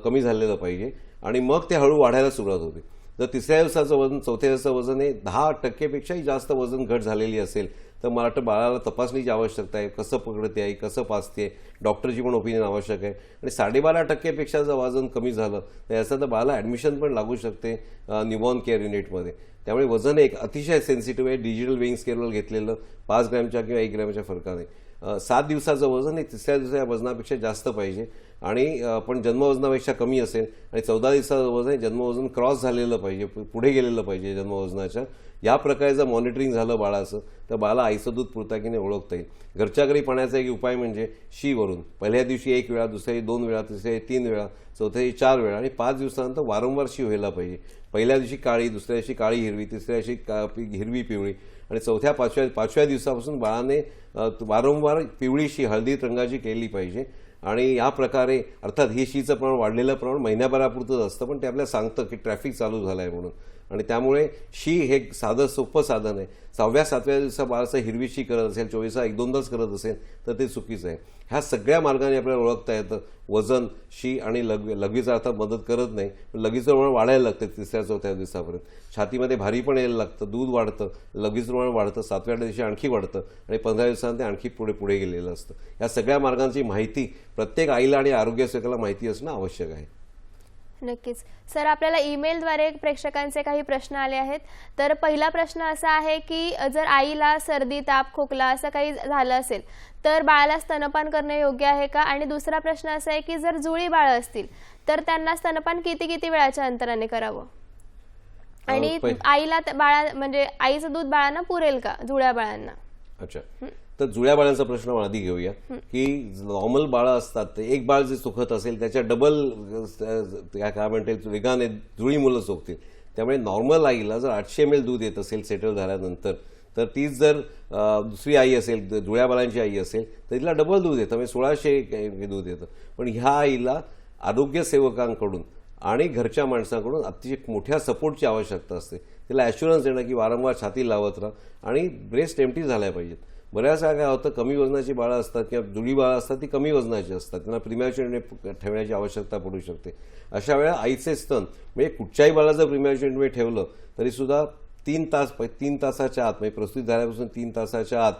कमी झालेलं पाहिजे. आणि मग ते हळू वाढायला सुरुवात होते. जर तिसऱ्या दिवसाचं वजन चौथ्या दिवसाचं वजन हे 10% जास्त वजन घट झालेली असेल तर मला वाटतं बाळाला तपासणीची आवश्यकता आहे. कसं पकडते आहे, कसं पाचते, डॉक्टरची पण ओपिनियन आवश्यक आहे. आणि 12.5% जर वजन कमी झालं तर याचा तर बाळाला ॲडमिशन पण लागू शकते न्यूबॉर्न केअर युनिटमध्ये. त्यामुळे वजन एक अतिशय सेन्सिटिव्ह आहे. डिजिटल वेइंग स्केलवर घेतलेलं 5 ग्रॅमच्या किंवा 1 ग्रॅमच्या फरकाने 7 दिवसाचं वजन हे तिसऱ्या दिवसाच्या वजनापेक्षा जास्त पाहिजे आणि पण जन्मवजनापेक्षा कमी असेल आणि 14 दिवसाचं वजन जन्मवजन क्रॉस झालेलं पाहिजे, पुढे गेलेलं पाहिजे जन्मवजनाच्या. या प्रकारे जर मॉनिटरिंग झालं बाळाचं तर बाळाला आईचं दूध पुरताकीने ओळखता येईल. घरच्या घरी पाण्याचा एक उपाय म्हणजे शी वरून पहिल्या दिवशी 1 वेळा, दुसऱ्या दिवशी 2 वेळा, तिसऱ्या दिवशी 3 वेळा, चौथ्या दिवशी 4 वेळा आणि 5 दिवसानंतर वारंवार शी व्हायला पाहिजे. पहिल्या दिवशी काळी, दुसऱ्या दिवशी काळी हिरवी, तिसऱ्या दिवशी हिरवी पिवळी आणि चौथ्या पाचव्या दिवसापासून बाळाने वारंवार पिवळी शी हळदी रंगाची केली पाहिजे. आणि या प्रकारे अर्थात ही शीचं प्रमाण वाढलेलं प्रमाण महिन्याभरापुरतंच असतं पण ते आपल्याला सांगतं की ट्रॅफिक चालू झालं आहे म्हणून. आणि त्यामुळे शी हे साधं सोपं साधन आहे. 6व्या-7व्या दिवसा बाळाचं हिरवी शी करत असेल, 24 1-2दाच करत असेल तर ते चुकीचं आहे. ह्या सगळ्या मार्गाने आपल्याला ओळखता येतं. वजन, शी आणि लघवीचा अर्थात मदत करत नाही पण लघवीचं प्रमाण वाढायला लागतं 3ऱ्या-4थ्या दिवसापर्यंत. छातीमध्ये भारी पण यायला लागतं, दूध वाढतं, लघवीचं प्रमाण वाढतं, 7व्या दिवशी आणखी वाढतं आणि 15 दिवसांनी ते आणखी पुढे गेलेलं असतं. या सगळ्या मार्गांची माहिती प्रत्येक आईला आणि आरोग्य सेवकाला माहिती असणं आवश्यक आहे. नक्कीच सर, आपल्याला ईमेलद्वारे प्रेक्षकांचे काही प्रश्न आले आहेत. तर पहिला प्रश्न असा आहे की जर आईला सर्दी, ताप, खोकला असं काही झालं असेल तर बाळाला स्तनपान करणे योग्य आहे का? आणि दुसरा प्रश्न असा आहे की जर जुळी बाळं असतील तर त्यांना स्तनपान किती वेळाच्या अंतराने करावं आणि आईला बाळा म्हणजे आईचं दूध बाळांना पुरेल का जुळ्या बाळांना? अच्छा, तर जुळ्या बाळांचा प्रश्न आपण आधी घेऊया की नॉर्मल बाळं असतात ते एक बाळ जे चुकत असेल त्याच्या डबल काय म्हणते वेगाने जुळी मुलं चुकतील. त्यामुळे नॉर्मल आईला जर 800 ml दूध येत असेल सेटल झाल्यानंतर तर तीच जर दुसरी आई असेल, जुळ्या बाळांची आई असेल तर तिला डबल दूध येतं म्हणजे 1600 दूध येतं. पण ह्या आईला आरोग्य सेवकांकडून आणि घरच्या माणसांकडून अतिशय मोठ्या सपोर्टची आवश्यकता असते. तिला ॲश्युरन्स देणं की वारंवार छाती लावत राहा आणि ब्रेस्ट एम्प्टी झाल्या पाहिजेत. बऱ्याच वेळा काय होतं, कमी वजनाची बाळं असतात किंवा जुळी बाळं असतात ती कमी वजनाची असतात, त्यांना प्रिमॅच्युअर ठेवण्याची आवश्यकता पडू शकते. अशा वेळा आईचे स्तन म्हणजे कुठच्याही बाळाला जर प्रिमॅच्युअर ठेवलं तरीसुद्धा 3 तासाच्या आत म्हणजे प्रसूती झाल्यापासून 3 तासाच्या आत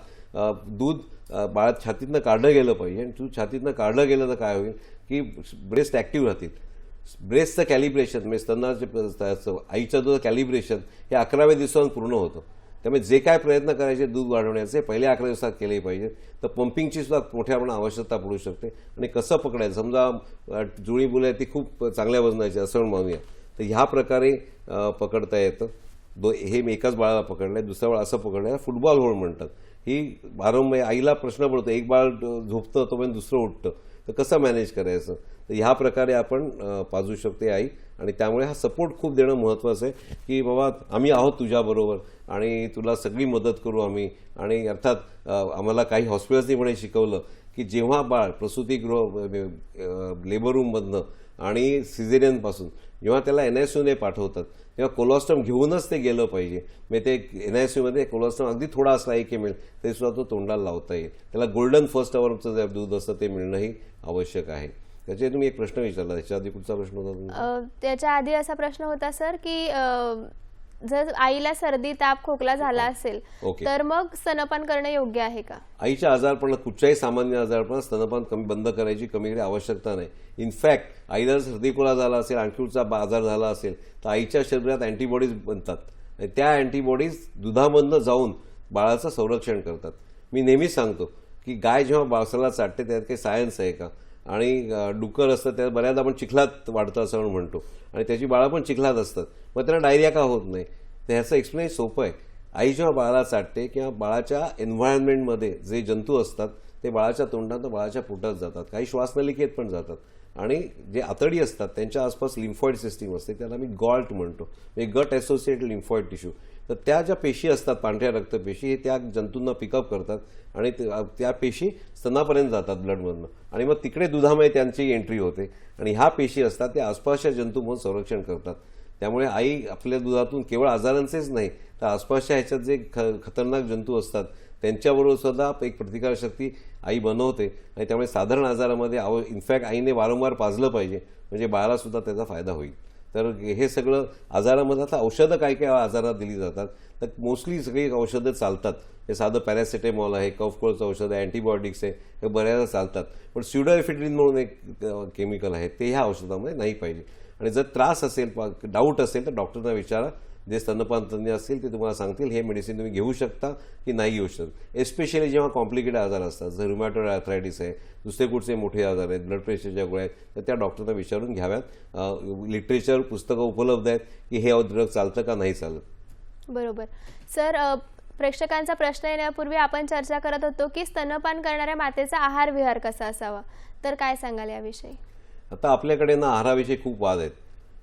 दूध बाळात छातीतनं काढलं गेलं पाहिजे. आणि दूध छातीतनं काढलं गेलं तर काय होईल की ब्रेस्ट ॲक्टिव्ह राहतील. ब्रेस्टचं कॅलिब्रेशन म्हणजे स्तनाचं आईचं दूध कॅलिब्रेशन हे 11व्या दिवसांत पूर्ण होतं. त्यामुळे जे काय प्रयत्न करायचे दूध वाढवण्याचे पहिल्या 11 दिवसात केले पाहिजे. तर पंपिंगची सुद्धा मोठ्या प्रमाणात आवश्यकता पडू शकते. आणि कसं पकडायचं, समजा जुळी मुलं आहे ती खूप चांगल्या वजनाची असं मानूया तर ह्या प्रकारे पकडता येतं. हे मी एकाच बाळाला पकडलं आहे, दुसऱ्या बाळ असं पकडलं आहे, फुटबॉल होल्ड म्हणतात. ही वारंवार आईला प्रश्न पडतो, एक बाळ झोपतं तोपर्यंत दुसरं उठतं तर कसं मॅनेज करायचं. तर ह्या प्रकारे आपण पाजू शकते आई. आणि त्यामुळे हा सपोर्ट खूप देणं महत्त्वाचं आहे की बाबा आम्ही आहोत तुझ्याबरोबर आणि तुला सगळी मदत करू आम्ही. आणि अर्थात आम्हाला काही हॉस्पिटल्सनी पण शिकवलं की जेव्हा बाळ प्रसूतीगृह लेबर रूममधनं आणि सिझेरियनपासून जेव्हा त्याला NICUने पाठवतात तेव्हा कोलोस्टम घेऊनच ते गेलं पाहिजे. म्हणजे ते NICUमध्ये कोलोस्टम अगदी थोडा असला 1 ml ते सुद्धा तो तोंडाला लावता येईल. त्याला गोल्डन फर्स्ट अवरचं जे दूध असतं ते मिळणंही आवश्यक आहे. त्याच्या तुम्ही एक प्रश्न विचारला, त्याच्या आधी कुठचा प्रश्न होता तुमचा? त्याच्या आधी असा प्रश्न होता सर की जर आईला सर्दी, ताप, खोकला झाला असेल तर मग स्तनपान करणं योग्य आहे का? आईच्या आजारपणात कुठच्याही सामान्य आजारपणात स्तनपान बंद करायची कमी आवश्यकता नाही. इनफॅक्ट आईला जर सर्दी खोकला झाला असेल, आणखी कुठचा आजार झाला असेल तर आईच्या शरीरात अँटीबॉडीज बनतात. त्या अँटीबॉडीज दुधामधनं जाऊन बाळाचं संरक्षण करतात. मी नेहमीच सांगतो की गाय जेव्हा बाळाला चाटते त्यात काही सायन्स आहे का? आणि डुक्कर असतं त्यात बऱ्याचदा आपण चिखलात वाढतं असं म्हणतो आणि त्याची बाळं पण चिखलात असतात, मग त्यांना डायरिया का होत नाही? तर ह्याचं एक्सप्लेनेशन सोपं आहे. आई जेव्हा बाळाला चाटते किंवा बाळाच्या एन्व्हायरमेंटमध्ये जे जंतू असतात ते बाळाच्या तोंडात बाळाच्या पोटात जातात, काही श्वासनलिकेत पण जातात. आणि जे आतडी असतात त्यांच्या आसपास लिम्फॉइड सिस्टीम असते, त्याला मी गॉल्ट म्हणतो, म्हणजे गट असोसिएटेड लिम्फॉइड टिश्यू. तर त्या ज्या पेशी असतात पांढऱ्या रक्तपेशी हे त्या जंतूंना पिकअप करतात आणि त्या पेशी स्तनापर्यंत जातात ब्लडमधनं आणि मग तिकडे दुधामध्ये त्यांची एंट्री होते आणि ह्या पेशी असतात त्या आसपासच्या जंतूंमधून संरक्षण करतात. त्यामुळे आई आपल्या दुधातून केवळ आजारांचेच नाही तर आसपासच्या ह्याच्यात जे खतरनाक जंतू असतात त्यांच्याबरोबर सुद्धा एक प्रतिकारशक्ती आई बनवते. आणि त्यामुळे साधारण आजारामध्ये इनफॅक्ट आईने वारंवार पाजलं पाहिजे म्हणजे बाळाला सुद्धा त्याचा फायदा होईल. तर हे सगळं आजारामध्ये आता औषधं काय काय आजारात दिली जातात, तर मोस्टली सगळी औषधं चालतात. हे साधं पॅरासिटेमॉल आहे, कफ कोल्डचं औषध आहे, अँटीबायोटिक्स आहे, हे बऱ्याचदा चालतात. पण स्युडोएफिड्रिन म्हणून एक केमिकल आहे, ते ह्या औषधामध्ये नाही पाहिजे. आणि जर त्रास असेल, डाऊट असेल, तर डॉक्टरना विचारा. जे स्तनपान तज्ज्ञ असतील ते तुम्हाला सांगतील हे मेडिसिन तुम्ही घेऊ शकता की नाही घेऊ शकता. एस्पेशली जेव्हा कॉम्प्लिकेटेड आजार असतात, जर रुमॅटॉइड आर्थरायटिस आहे, दुसरे कुठचे मोठे आजार आहेत, ब्लड प्रेशरच्या गोळ्या आहेत, तर त्या डॉक्टरना विचारून घ्याव्यात. लिटरेचर पुस्तकं उपलब्ध आहेत की हे ड्रग चालतं का नाही चालत. बरोबर सर. प्रेक्षकांचा प्रश्न येण्यापूर्वी आपण चर्चा करत होतो की स्तनपान करणाऱ्या मातेचा आहार विहार कसा असावा, तर काय सांगाल याविषयी? आता आपल्याकडे ना आहाराविषयी खूप वाद आहेत.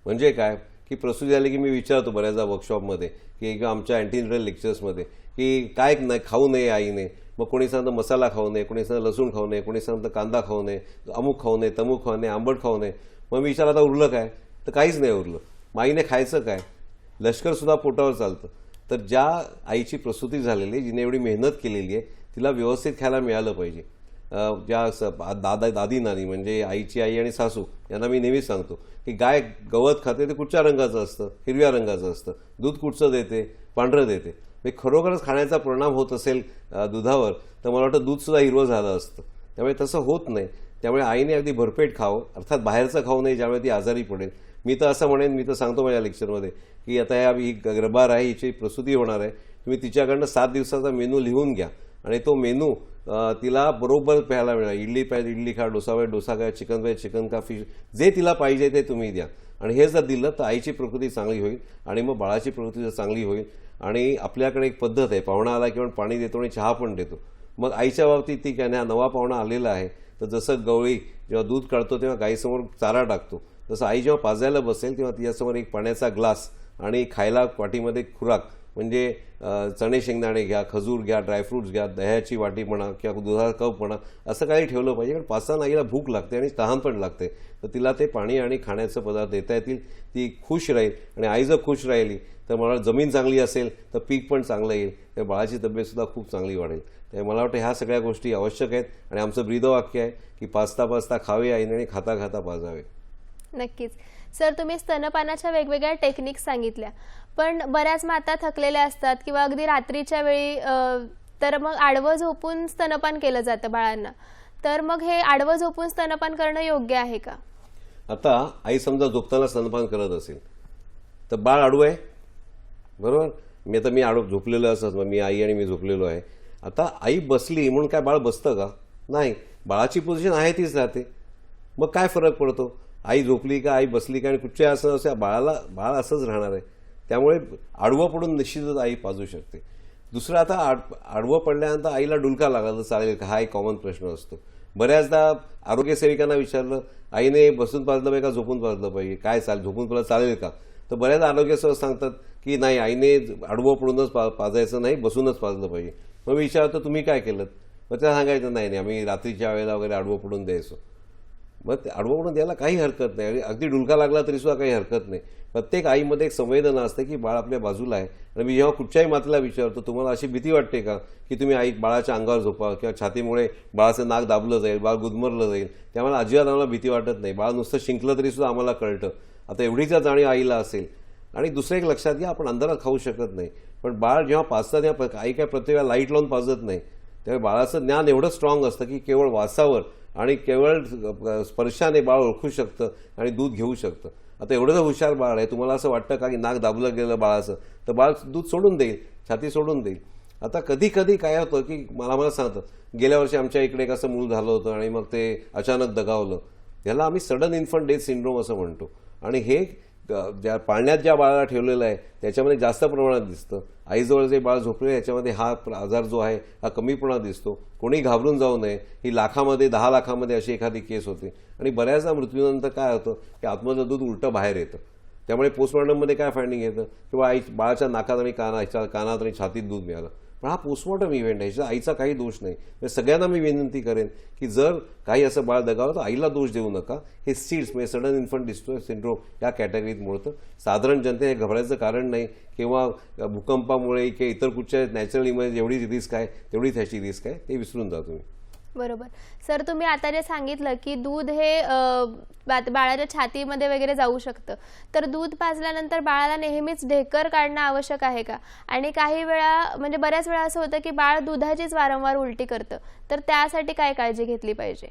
म्हणजे काय की प्रसूती झाली की मी विचारतो बऱ्याचदा वर्कशॉपमध्ये की किंवा आमच्या अँटीनेटल लेक्चर्समध्ये की काय नाही खाऊ नये आईने. मग कोणी सांगतं मसाला खाऊ नये, कोणी सांगतं लसूण खाऊ नये, कोणी सांगतं कांदा खाऊ नये, अमुक खाऊ नये, तमुक खाऊ नये, आंबट खाऊ नये. मग मी विचार आता उरलं काय, तर काहीच नाही उरलं. मग आईने खायचं काय? लष्करसुद्धा पोटावर चालतं. तर ज्या आईची प्रसूती झालेली आहे, जिने एवढी मेहनत केलेली आहे, तिला व्यवस्थित खायला मिळालं पाहिजे. ज्या दादी नानी म्हणजे आईची आई आणि सासू यांना मी नेहमीच सांगतो की गाय गवत खाते ते कुठच्या रंगाचं असतं? हिरव्या रंगाचं असतं. दूध कुठचं देते? पांढरं देते. म्हणजे खरोखरच खाण्याचा परिणाम होत असेल दुधावर, तर मला वाटतं दूधसुद्धा हिरवं झालं असतं. त्यामुळे तसं होत नाही. त्यामुळे आईने अगदी भरपेट खावं, अर्थात बाहेरचं खाऊ नये ज्यामुळे ती आजारी पडेल. मी तर असं म्हणेन, मी तर सांगतो माझ्या लेक्चरमध्ये की आता ही गर्भार आहे, हिची प्रसूती होणार आहे, तुम्ही तिच्याकडनं 7 दिवसाचा मेनू लिहून घ्या आणि तो मेनू तिला बरोबर प्यायला मिळाला. इडली पाहिजे इडली खा, डोसा पाहिजे डोसा खा, चिकन पाहिजे चिकन खा, फिश जे तिला पाहिजे ते तुम्ही द्या. आणि हे जर दिलं तर आईची प्रकृती चांगली होईल आणि मग बाळाची प्रकृती जर चांगली होईल. आणि आपल्याकडे एक पद्धत आहे, पाहुणा आला किंवा पाणी देतो आणि चहा पण देतो. मग आईच्या बाबतीत ती काय नाही, नवा पाहुणा आलेला आहे तर जसं गवळी जेव्हा दूध काढतो तेव्हा गाईसमोर चारा टाकतो, तसं आई जेव्हा पाजायला बसेल तेव्हा तिच्यासमोर एक पाण्याचा ग्लास आणि खायला वाटीमध्ये खुराक म्हणजे चणे शेंगदाणे घ्या, खजूर घ्या, ड्रायफ्रूट्स घ्या, दह्याची वाटी म्हणा किंवा दुधाचा कप म्हणा, असं काही ठेवलं पाहिजे. कारण 5-6 आईला भूक लागते आणि तहान पण लागते, तर तिला ते पाणी आणि खाण्याचं पदार्थ देता येतील. ती खुश राहील आणि आई जर खुश राहिली तर मला जमीन चांगली असेल तर पीक पण चांगलं येईल, तर बाळाची तब्येतसुद्धा खूप चांगली वाढेल. तर मला वाटतं ह्या सगळ्या गोष्टी आवश्यक आहेत. आणि आमचं ब्रीदवाक्य आहे की पाचता पाचता खावे आईने आणि खाता खाता पाजावे. नक्कीच सर. तुम्ही स्तनपानाच्या वेगवेगळ्या टेक्निक्स सांगितल्या, पण बऱ्याच माता थकलेल्या असतात किंवा अगदी रात्रीच्या वेळी तर मग आडवं झोपून स्तनपान केलं जातं बाळांना, तर मग हे आडवं झोपून स्तनपान करणं योग्य आहे का? आता आई समजा झोपताना स्तनपान करत असेल तर बाळ आडवं आहे, बरोबर. मी झोपलेलो असंच, मग मी आई आणि मी झोपलेलो आहे. आता आई बसली म्हणून काय बाळ बसतं का? नाही, बाळाची पोझिशन आहे तीच राहते. मग काय फरक पडतो? आई झोपली का आई बसली का आणि कुठच्या असं असं बाळ असंच राहणार आहे. त्यामुळे आडवं पडून निश्चितच आई पाजू शकते. दुसरं, आता आडवं पडल्यानंतर आईला डुलका लागला तर चालेल का? हा एक कॉमन प्रश्न असतो. बऱ्याचदा आरोग्य सेविकांना विचारलं आईने बसून पाजलं पाहिजे का झोपून पाजलं पाहिजे, काय झोपून पाजलं चालेल का? तर बऱ्याचदा आरोग्य सेवक सांगतात की नाही, आईने आडवं पडूनच पाजायचं नाही, बसूनच पाजलं पाहिजे. मग मी विचारतो तुम्ही काय केलं? मग त्या सांगायचं नाही आम्ही रात्रीच्या वेळेला वगैरे आडवं पडून द्यायचो. मग ते आडवं पडून द्यायला काही हरकत नाही, अगदी डुलका लागला तरीसुद्धा काही हरकत नाही. प्रत्येक आईमध्ये एक संवेदना असते की बाळ आपल्या बाजूला आहे. आणि मी जेव्हा कुठच्याही मातेला विचारतो तुम्हाला अशी भीती वाटते का की तुम्ही बाळाच्या अंगावर झोपा किंवा छातीमुळे बाळाचं नाक दाबलं जाईल, बाळ गुदमरलं जाईल? त्यामुळे अजिबात आम्हाला भीती वाटत नाही. बाळ नुसतं शिंकलं तरीसुद्धा आम्हाला कळतं. आता एवढीच जाणीव आईला असेल. आणि दुसरं एक लक्षात घ्या, आपण अंधारात खाऊ शकत नाही, पण बाळ जेव्हा पाजतं तेव्हा आई काय प्रत्येक वेळा लाईट लावून पाजत नाही. त्यामुळे बाळाचं ज्ञान एवढं स्ट्रॉंग असतं की केवळ वासावर आणि केवळ स्पर्शाने बाळ ओळखू शकतं आणि दूध घेऊ शकतं. आता एवढं जर हुशार बाळ आहे, तुम्हाला असं वाटतं का की नाक दाबलं गेलं बाळाचं तर बाळ दूध सोडून देईल, छाती सोडून देईल. आता कधी कधी काय होतं की मला सांगतं, गेल्या वर्षी आमच्या इकडे एक असं मूल झालं होतं आणि मग ते अचानक दगावलं. ह्याला आम्ही सडन इन्फंट डेथ सिंड्रोम असं म्हणतो. आणि हे पाळण्यात ज्या बाळाला ठेवलेलं आहे त्याच्यामध्ये जास्त प्रमाणात दिसतं. आईजवळ जे बाळ झोपले याच्यामध्ये हा आजार जो आहे हा कमी प्रमाणात दिसतो. कोणी घाबरून जाऊ नये. ही 10 लाखामध्ये अशी एखादी केस होते. आणि बऱ्याचदा मृत्यूनंतर काय होतं की आतमधलं दूध उलटं बाहेर येतं. त्यामुळे पोस्टमॉर्टममध्ये काय फाइंडिंग येतं किंवा बाळाच्या नाकात आणि कानात आणि छातीत दूध मिळालं. पण हा पोस्टमॉर्टम इव्हेंट आहे, ह्याचा आईचा काही दोष नाही. म्हणजे सगळ्यांना मी विनंती करेन की जर काही असं बाळ दगावलं तर आईला दोष देऊ नका. हे सीड्स म्हणजे सडन इन्फंट डिस्ट्रेस सिंड्रोम या कॅटेगरीत मोडतं. साधारण जनते हे घबरायचं कारण नाही. किंवा भूकंपामुळे किंवा इतर कुठच्या नॅचरल इमर्जन्सी जेवढी रिस्क आहे तेवढीच ह्याची रिस्क आहे, ते विसरून जा तुम्ही. बरोबर. सर तुम्ही आता जे सांगितलं की दूध हे बाळाच्या छातीमध्ये वगैरे जाऊ शकतं, तर दूध पाजल्यानंतर बाळाला नेहमीच ढेकर काढणं आवश्यक आहे का? आणि काही वेळा म्हणजे बऱ्याच वेळा असं होतं की बाळ दुधाचीच वारंवार उलटी करतं, तर त्यासाठी काय काळजी घेतली पाहिजे?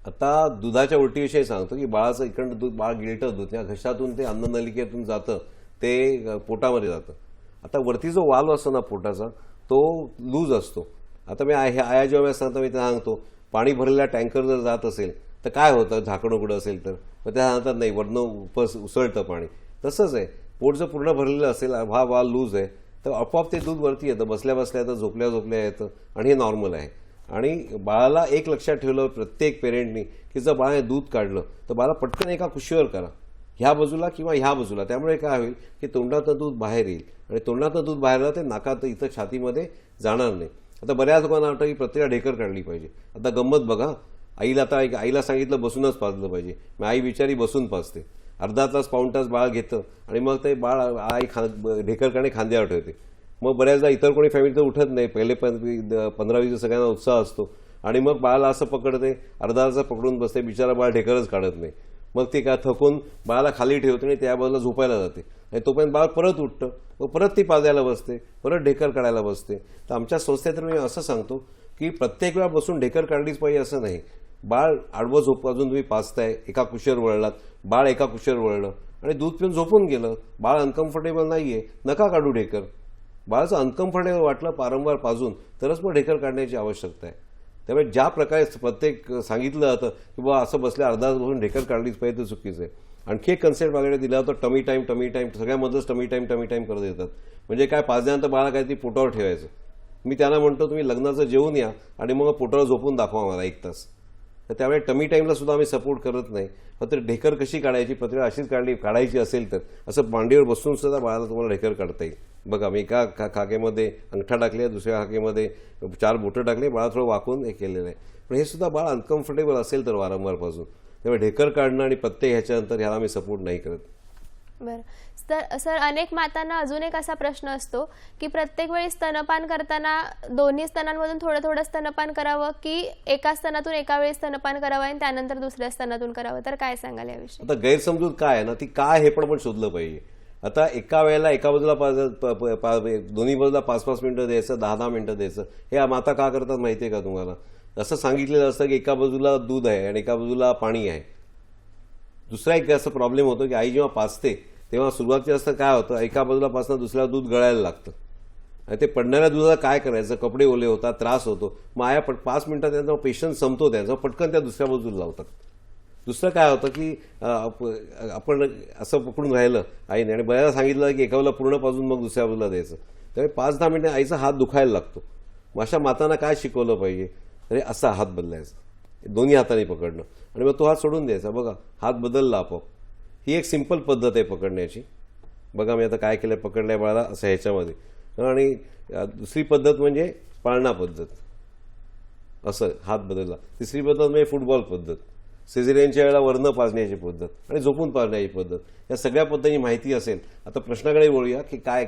आता दुधाच्या उलटीविषयी सांगतो की बाळाचं इकडनं दूध बाळ गिळतं दूध त्या घशातून ते अन्ननलिकेतून जातं ते पोटामध्ये जातं. आता वरती जो वाल्व असतो ना पोटाचा तो लूज असतो. आता मी आया जेव्हा सांगतो मी त्या सांगतो पाणी भरलेला टँकर जर जात असेल तर काय होतं झाकण उघडं असेल तर मग त्या सांगतात नाही वरनं उसळतं पाणी. तसंच आहे पोट जर पूर्ण भरलेलं असेल हा वाल्व लूज आहे तर आपोआप ते दूध वरती येतं बसल्या बसल्या येतं झोपल्या झोपल्या येतं आणि हे नॉर्मल आहे. आणि बाळाला एक लक्षात ठेवलं प्रत्येक पेरेंटनी की जर बाळाने दूध काढलं तर बाळा पटकन एका कुशीवर करा ह्या बाजूला किंवा ह्या बाजूला. त्यामुळे काय होईल की तोंडातनं दूध बाहेर येईल आणि तोंडातनं दूध बाहेर आलं ते नाकात इथं छातीमध्ये जाणार नाही. आता बऱ्याच लोकांना वाटतं की प्रत्येकाला ढेकर काढली पाहिजे. आता गंमत बघा आईला सांगितलं बसूनच पाजलं पाहिजे मग आई बिचारी बसून पाजते अर्धा तास पाऊण तास बाळ घेतं आणि मग ते बाळ आई ढेकर काढणे खांद्यावर ठेवते. मग बऱ्याचदा इतर कोणी फॅमिली तर उठत नाही पहिले 15-20 सगळ्यांना उत्साह असतो आणि मग बाळाला असं पकडते अर्धा तास पकडून बसते बिचारा बाळ ढेकरच काढत नाही. मग ते काय थकून बाळाला खाली ठेवते आणि त्या बाजूला झोपायला जाते आणि तोपर्यंत बाळ परत उठतं मग परत ती पाजायला बसते परत ढेकर काढायला बसते. तर आमच्या संस्थेत मी असं सांगतो की प्रत्येक वेळा बसून ढेकर काढलीच पाहिजे असं नाही. बाळ आडवं अजून तुम्ही पाजताय एका कुशीवर वळलात बाळ एका कुशीवर वळलं आणि दूध पिऊन झोपून गेलं बाळ अनकम्फर्टेबल नाहीये नका काढू ढेकर. बाळाचं अनकम्फर्टेबल वाटलं वारंवार पाजून तरच मग ढेकर काढण्याची आवश्यकता आहे. त्यामुळे ज्या प्रकारे प्रत्येक सांगितलं जातं की बाबा असं बसल्या अर्धा तास बसून ढेकर काढलीच पाहिजे ते चुकीचं आहे. आणखी एक कन्सेप्ट वगैरे दिला होता टमी टाईम सगळ्यामधलंच टमी टाईम करत येतात. म्हणजे काय पाजल्यानंतर बाळा काहीतरी पोटावर ठेवायचं. मी त्यांना म्हणतो तुम्ही लग्नाचं जेवून या आणि मग पोटावर झोपून दाखवा मला 1 तास. तर त्यामुळे टमी टाईमला सुद्धा आम्ही सपोर्ट करत नाही. फक्त ढेकर कशी काढायची प्रत्येक अशीच काढायची असेल तर असं मांडीवर बसून सुद्धा बाळाला तुम्हाला ढेकर काढता येईल. बघा मी एका खाकेमध्ये अंगठा टाकले दुसऱ्या खाकेमध्ये 4 बोटं टाकले बाळा थोडं वाकून हे केलेलं आहे. पण हे सुद्धा बाळ अनकम्फर्टेबल असेल तर वारंवार पासून त्यामुळे ढेकर काढणं आणि प्रत्येक ह्याच्यानंतर ह्याला आम्ही सपोर्ट नाही करत. बरं. सर अनेक मातांना अजून एक असा प्रश्न असतो की प्रत्येक वेळी स्तनपान करताना दोन्ही स्तनांमधून थोडं थोडं स्तनपान करावं की एका स्तनातून एका वेळी स्तनपान करावं आणि त्यानंतर दुसऱ्या स्तनातून करावं, तर काय सांगाल याविषयी? आता गैरसमजूत काय आहे ना ती काय हे पण शोधलं पाहिजे. आता एका वेळेला एका बाजूला दोन्ही बाजूला 5-5 मिनिटं द्यायचं 10-10 मिनिटं द्यायचं हे माता का करतात माहिती आहे का तुम्हाला? असं सांगितलेलं असतं की एका बाजूला दूध आहे आणि एका बाजूला पाणी आहे. दुसरा एक असं प्रॉब्लेम होतो की आई जेव्हा पाजते तेव्हा सुरुवातीला असतं काय होतं एका बाजूला पासनं दुसऱ्या दूध गळायला लागतं आणि ते पडणाऱ्या दुधाला काय करायचं कपडे ओले होतात त्रास होतो. मग आया 5 मिनिटात त्यांचा पेशन्स संपतो त्यांचा पटकन त्या दुसऱ्या बाजूला लावतात. दुसरं काय होतं की आपण असं पकडून राहिलं आईने आणि बऱ्याचदा सांगितलं की एका बाजूला पूर्ण पाजून मग दुसऱ्या बाजूला द्यायचं त्यामुळे 5-10 मिनिटं आईचा हात दुखायला लागतो. मग अशा मातांना काय शिकवलं पाहिजे अरे असा हात बदलायचा दोन्ही हाताने पकडणं आणि मग तो हात सोडून द्यायचा. बघा हात बदलला आपोआप. ही एक सिंपल पद्धत आहे पकडण्याची. बघा मी आता काय केलं पकडल्या बाळाला असं ह्याच्यामध्ये. आणि दुसरी पद्धत म्हणजे पाळणा पद्धत असं हात बदलला. तिसरी पद्धत म्हणजे फुटबॉल पद्धत सिझेरियनच्या वेळेला वरनं पाजण्याची पद्धत आणि झोपून पाजण्याची पद्धत. या सगळ्या पद्धती माहिती असेल आता प्रश्नाकडे बोलूया की काय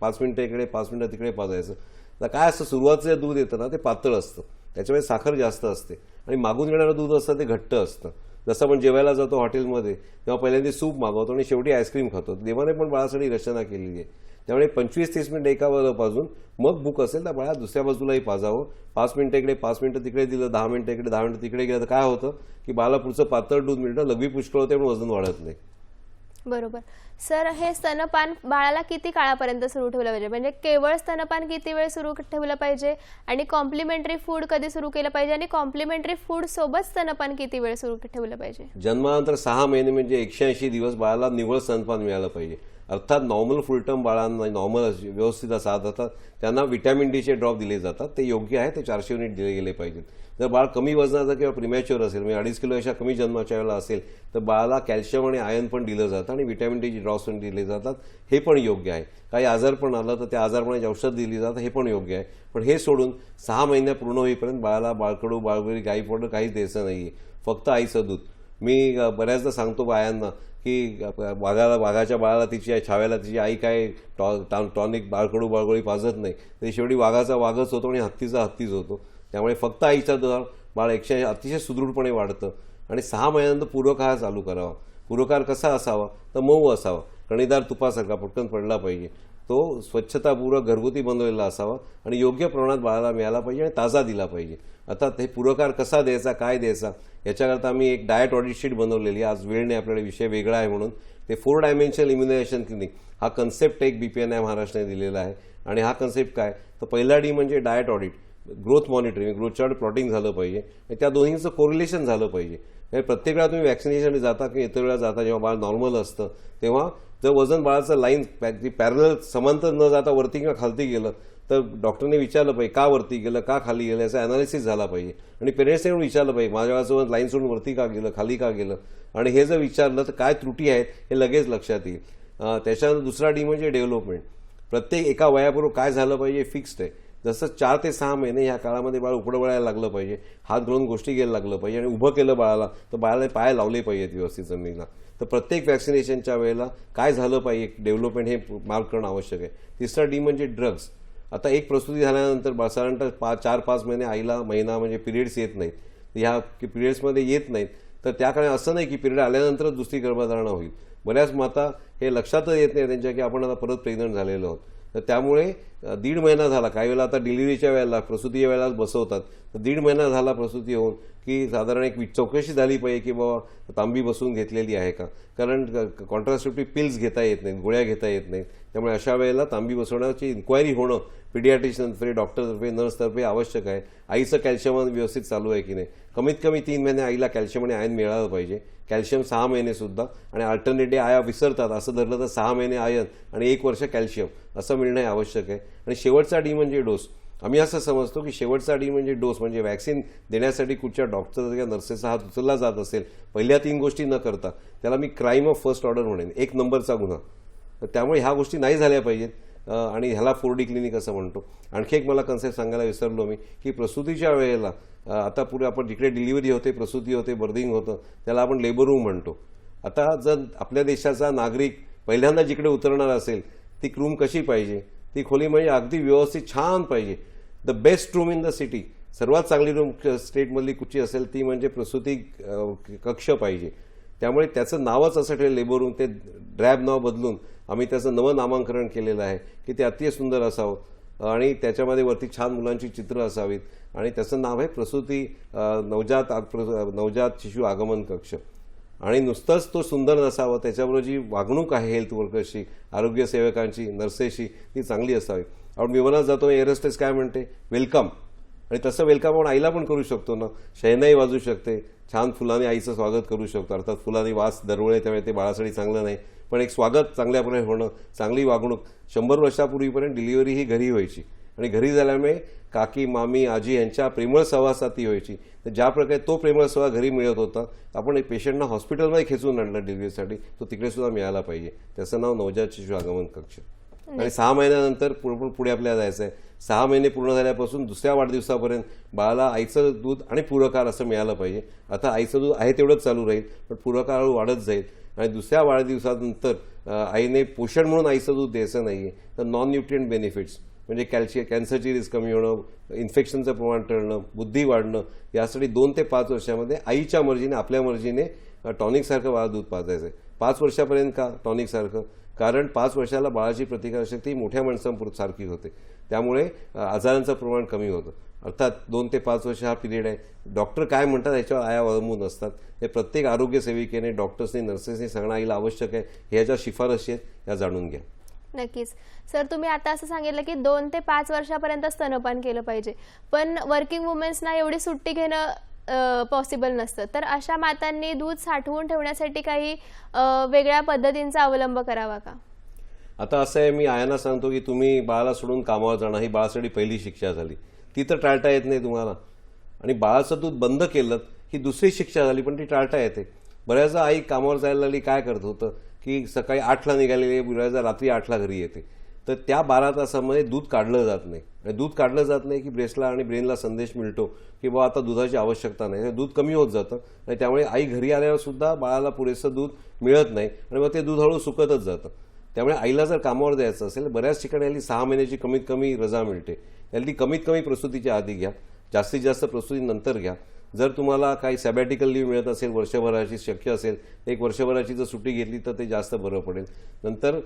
5 मिनिटं इकडे 5 मिनिटं तिकडे पाजायचं. आता काय असतं सुरुवातीचं जे दूध येतं ना ते पातळ असतं त्याच्यामुळे साखर जास्त असते आणि मागून येणारं दूध असतं ते घट्ट असतं. जसं आपण जेवायला जातो हॉटेलमध्ये तेव्हा पहिल्यांदा सूप मागवतो आणि शेवटी आईस्क्रीम खातो. देवाने पण बाळासाठी रचना केलेली आहे. त्यामुळे 25-30 मिनिटं एका बाजूला पाजून मग भूक असेल तर बाळा दुसऱ्या बाजूलाही पाजावं. 5 मिनिटं इकडे 5 मिनिटं तिकडे दिलं 10 मिनिटं इकडे 10 मिनिटं तिकडे गेलं तर काय होतं की बाळाला पुढचं पातळ दूध मिळतं लघवी पुष्कळ होते पण वजन वाढत नाही. बरोबर. सर हे स्तनपान बाळाला किती काळापर्यंत सुरू ठेवलं पाहिजे म्हणजे केवळ स्तनपान किती वेळ सुरू ठेवलं पाहिजे आणि कॉम्प्लिमेंटरी फूड कधी सुरू केलं पाहिजे आणि कॉम्प्लिमेंटरी फूड सोबत स्तनपान किती वेळ सुरू ठेवलं पाहिजे? जन्मानंतर 6 महिने म्हणजे 180 दिवस बाळाला निव्वळ स्तनपान मिळालं पाहिजे. अर्थात नॉर्मल फुल टर्म बाळांना नॉर्मल व्यवस्थित साथ जातात त्यांना व्हिटॅमिन डीचे ड्रॉप दिले जातात ते योग्य आहे. ते 400 युनिट दिले गेले पाहिजेत. जर बाळ कमी वजनाचं किंवा प्रिमॅच्युअर असेल म्हणजे 2.5 किलोपेक्षा कमी जन्माच्या वेळेला असेल तर बाळाला कॅल्शियम आणि आयर्न पण दिलं जातं आणि व्हिटॅमिन डीचे ड्रॉप्स पण दिले जातात. हे पण योग्य आहे. काही आजारपण आलं तर त्या आजारपणाची औषध दिली जातं हे पण योग्य आहे. पण हे सोडून 6 महिन्या पूर्ण होईपर्यंत बाळाला बाळकडू बाळगुरी गाई पावडर काहीच द्यायचं नाही. फक्त आईचं दूध. मी बऱ्याचदा सांगतो बायांना की वाघाच्या बाळाला तिची छाव्याला तिची आई काय टॉनिक बाळकडू बाळगोळी पाजत नाही तरी शेवटी वाघाचा वाघच होतो आणि हत्तीचा हत्तीच होतो. त्यामुळे फक्त आईचा दूध बाळ अतिशय सुदृढपणे वाढतं. आणि 6 महिन्यानंतर पूर्वकाळ चालू करावा. पूर्वकाळ कसा असावा तर मऊ असावा, कणीदार तुपासारखा पटकन पडला पाहिजे. तो स्वच्छतापूर्वक घरगुती बनवलेला असावा आणि योग्य प्रमाणात बाळाला मिळाला पाहिजे आणि ताजा दिला पाहिजे. आता हे पूर्वकार कसा द्यायचा, काय द्यायचा याच्याकरता आम्ही एक डाएट ऑडिट शीट बनवलेली आहे. आज वेळ नाही, आपल्याला विषय वेगळा आहे म्हणून. ते 4 डायमेन्शनल इम्युनायझेशन क्लिनिक हा कन्सेप्ट एक BPNI महाराष्ट्राने दिलेला आहे. आणि हा कन्सेप्ट काय तर पहिला डी म्हणजे diet audit, growth monitoring, growth chart plotting झालं पाहिजे आणि त्या दोन्हीचं कोरिलेशन झालं पाहिजे. प्रत्येक वेळा तुम्ही वॅक्सिनेशन जाता की इतर वेळा जाता जेव्हा बाळ नॉर्मल असतं तेव्हा जर वजन बाळाचं लाईन पॅरलल समांतर न जाता वरती किंवा खालती गेलं तर डॉक्टरने विचारलं पाहिजे का वरती गेलं, का खाली गेलं, याचा ॲनालिसिस झाला पाहिजे. आणि पेरेंट्सने पण विचारलं पाहिजे माझ्या बाळाचं लाईन सोडून वरती का गेलं, खाली का गेलं. आणि हे जर विचारलं तर काय त्रुटी आहेत हे लगेच लक्षात येईल. त्याच्यानंतर दुसरा डी म्हणजे डेव्हलपमेंट. प्रत्येक एका वयापूर्वी काय झालं पाहिजे फिक्स्ड आहे. जसं 4 ते 6 महिने ह्या काळामध्ये बाळ उपडं वळायला लागलं पाहिजे, हात घालून गोष्टी घ्यायला लागलं पाहिजे आणि उभं केलं बाळाला तर बाळाला पाय लावले पाहिजेत व्यवस्थित जमिनीला. तर प्रत्येक वॅक्सिनेशनच्या वेळेला काय झालं पाहिजे डेव्हलपमेंट हे मार्क करणं आवश्यक आहे. तिसरा डी म्हणजे ड्रग्स. आता एक प्रसूती झाल्यानंतर साधारणतः 4-5 महिने आईला महिना म्हणजे पिरियड्स येत नाहीत. ह्या पिरियड्समध्ये येत नाहीत तर त्या काळात असं नाही की पिरियड आल्यानंतरच दुसरी गर्भधारणा होईल. बऱ्याच माता हे लक्षातच येत नाही त्यांच्या की आपण आता परत प्रेग्नंट झालेलो आहोत. तर त्यामुळे 1.5 महिना झाला, काही वेळेला आता डिलिव्हरीच्या वेळेला प्रसूतीच्या वेळेला बसवतात तर 1.5 महिना झाला प्रसूती होऊन की साधारण एक चौकशी झाली पाहिजे की बाबा तांबी बसून घेतलेली आहे का. कारण कॉन्ट्रासेप्टिव्ह पिल्स घेता येत नाहीत, गोळ्या घेता येत नाहीत. त्यामुळे अशा वेळेला तांबी बसवण्याची इन्क्वायरी होणं पिडियाट्रिशियनतर्फे, डॉक्टरतर्फे, नर्सतर्फे आवश्यक आहे. आईचं कॅल्शियम व्यवस्थित चालू आहे की नाही, कमीत कमी 3 महिने आईला कॅल्शियम आणि आयर्न मिळालं पाहिजे. कॅल्शियम 6 महिने सुद्धा आणि अल्टरनेटिव्ह आया विसरतात असं धरलं तर 6 महिने आयर्न आणि 1 वर्ष कॅल्शियम असं मिळणं आवश्यक आहे. आणि शेवटचा डी म्हणजे डोस. आम्ही असं समजतो की शेवटचा डी म्हणजे डोस म्हणजे वॅक्सिन देण्यासाठी कुठच्या डॉक्टर किंवा नर्सेसचा हात उचलला जात असेल पहिल्या 3 गोष्टी न करता त्याला मी क्राईम ऑफ फर्स्ट ऑर्डर म्हणेन, 1 नंबरचा गुन्हा. तर त्यामुळे ह्या गोष्टी नाही झाल्या पाहिजेत आणि ह्याला 4D क्लिनिक असं म्हणतो. आणखी एक मला कन्सेप्ट सांगायला विसरलो मी की प्रसूतीच्या वेळेला आता पुढे आपण जिकडे डिलिव्हरी होते, प्रसूती होते, बर्थिंग होतं त्याला आपण लेबर रूम म्हणतो. आता जर आपल्या देशाचा नागरिक पहिल्यांदा जिकडे उतरणार असेल ती रूम कशी पाहिजे, ती खोली म्हणजे अगदी व्यवस्थित छान पाहिजे. The best room in the city, सर्वात चांगली रूम स्टेटमधली कुठची असेल ती म्हणजे प्रसूती कक्ष पाहिजे. त्यामुळे त्याचं नावच असं ठेवलं लेबर रूम, ते ड्रॅब नाव बदलून आम्ही त्याचं नवं नामांकरण केलेलं आहे की ते अतिशय सुंदर असावं आणि त्याच्यामध्ये वरती छान मुलांची चित्र असावीत आणि त्याचं नाव आहे प्रसूती नवजात शिशु आगमन कक्ष. आणि नुसतंच तो सुंदर नसावा, त्याच्याबरोबर जी वागणूक आहे हेल्थ वर्कर्सची, आरोग्य सेवकांची, नर्सेसची ती चांगली असावी. आपण विमानात जातो एअरहोस्टेस काय म्हणते वेलकम, आणि तसं वेलकम आपण आईला पण करू शकतो ना. शहनाई वाजू शकते, छान फुलांनी आईचं स्वागत करू शकतो. अर्थात फुलांनी वास दरवळे त्यामुळे ते बाळासाठी चांगलं नाही, पण एक स्वागत चांगल्याप्रमाणे होणं, चांगली वागणूक. 100 वर्षापूर्वीपर्यंत डिलिव्हरी ही घरी व्हायची आणि घरी झाल्यामुळे काकी, मामी, आजी यांच्या प्रेमळ सहवासात ती व्हायची. तर ज्या प्रकारे तो प्रेमळ सहवास घरी मिळत होता, आपण एक पेशंटना हॉस्पिटलमध्ये खेचून आणलं डिलिव्हरीसाठी, तो तिकडे सुद्धा मिळाला पाहिजे. त्याचं नाव नवजात शिशु आगमन कक्ष. आणि 6 महिन्यानंतर पुढे आपल्याला जायचं आहे. 6 महिने पूर्ण झाल्यापासून दुसऱ्या वाढदिवसापर्यंत बाळाला आईचं दूध आणि पूरकआहार असं मिळालं पाहिजे. आता आईचं दूध आहे तेवढंच चालू राहील, पण पूरकआहार वाढत जाईल. आणि दुसऱ्या वाढदिवसानंतर आईने पोषण म्हणून आईचं दूध द्यायचं नाही आहे, तर नॉन न्यूट्रिएंट बेनिफिट्स म्हणजे कॅन्सरची रिस्क कमी होणं, इन्फेक्शनचं प्रमाण टळणं, बुद्धी वाढणं, यासाठी 2 ते 5 वर्षामध्ये आईच्या मर्जीने, आपल्या मर्जीने टॉनिकसारखं बाळा दूध पाजायचं आहे. 5 वर्षापर्यंत का टॉनिकसारखं? कारण 5 वर्षाला बाळाची प्रतिकारशक्ती मोठ्या माणसांसारखी होते, त्यामुळे आजारांचं प्रमाण कमी होतं. अर्थात 2 ते 5 वर्ष हा पिरियड आहे. डॉक्टर काय म्हणतात याच्यावर आया अवलंबून असतात. हे प्रत्येक आरोग्य सेविकेने, डॉक्टर्सनी, नर्सेसनी सांगणं आईला आवश्यक आहे. ह्याच्या शिफारशी आहेत, या जाणून घ्या. नक्कीच सर, तुम्ही आता असं सांगितलं की 2 ते 5 वर्षापर्यंत स्तनपान केलं पाहिजे, पण वर्किंग वुमेन्सना एवढी सुट्टी घेणं पॉसिबल नसतं. तर अशा मातांनी दूध साठवून ठेवण्यासाठी काही वेगळ्या पद्धतींचा अवलंब करावा का? आता असं आहे, मी आयांना सांगतो की तुम्ही बाळाला सोडून कामावर जाणं ही बाळासाठी पहिली शिक्षा झाली. ती तर टाळता येत नाही तुम्हाला. आणि बाळाचं दूध बंद केलं ही दुसरी शिक्षा झाली, पण ती टाळता येते. बऱ्याचदा आई कामावर जायला लागली, काय करत होतं की सकाळी 8ला निघालेली, बऱ्याचदा रात्री 8ला घरी येते. तर त्या 12 तासामध्ये दूध काढलं जात नाही. आणि दूध काढलं जात नाही की ब्रेस्टला आणि ब्रेनला संदेश मिळतो की बाबा आता दुधाची आवश्यकता नाही, दूध कमी होत जातं. आणि त्यामुळे आई घरी आल्यावर सुद्धा बाळाला पुरेसं दूध मिळत नाही आणि मग ते दूध हळू सुकतच जातं. त्यामुळे आईला जर कामावर द्यायचं असेल, बऱ्याच ठिकाणी याली 6 महिन्याची कमीत कमी रजा मिळते. याली कमीत कमी प्रसूतीच्या आधी घ्या, जास्तीत जास्त प्रसूती नंतर घ्या. जर तुम्हाला काही सॅबॅटिकल लीव्ह मिळत असेल, वर्षभराची शक्य असेल, एक वर्षभराची जर सुट्टी घेतली तर ते जास्त बरं पडेल. नंतर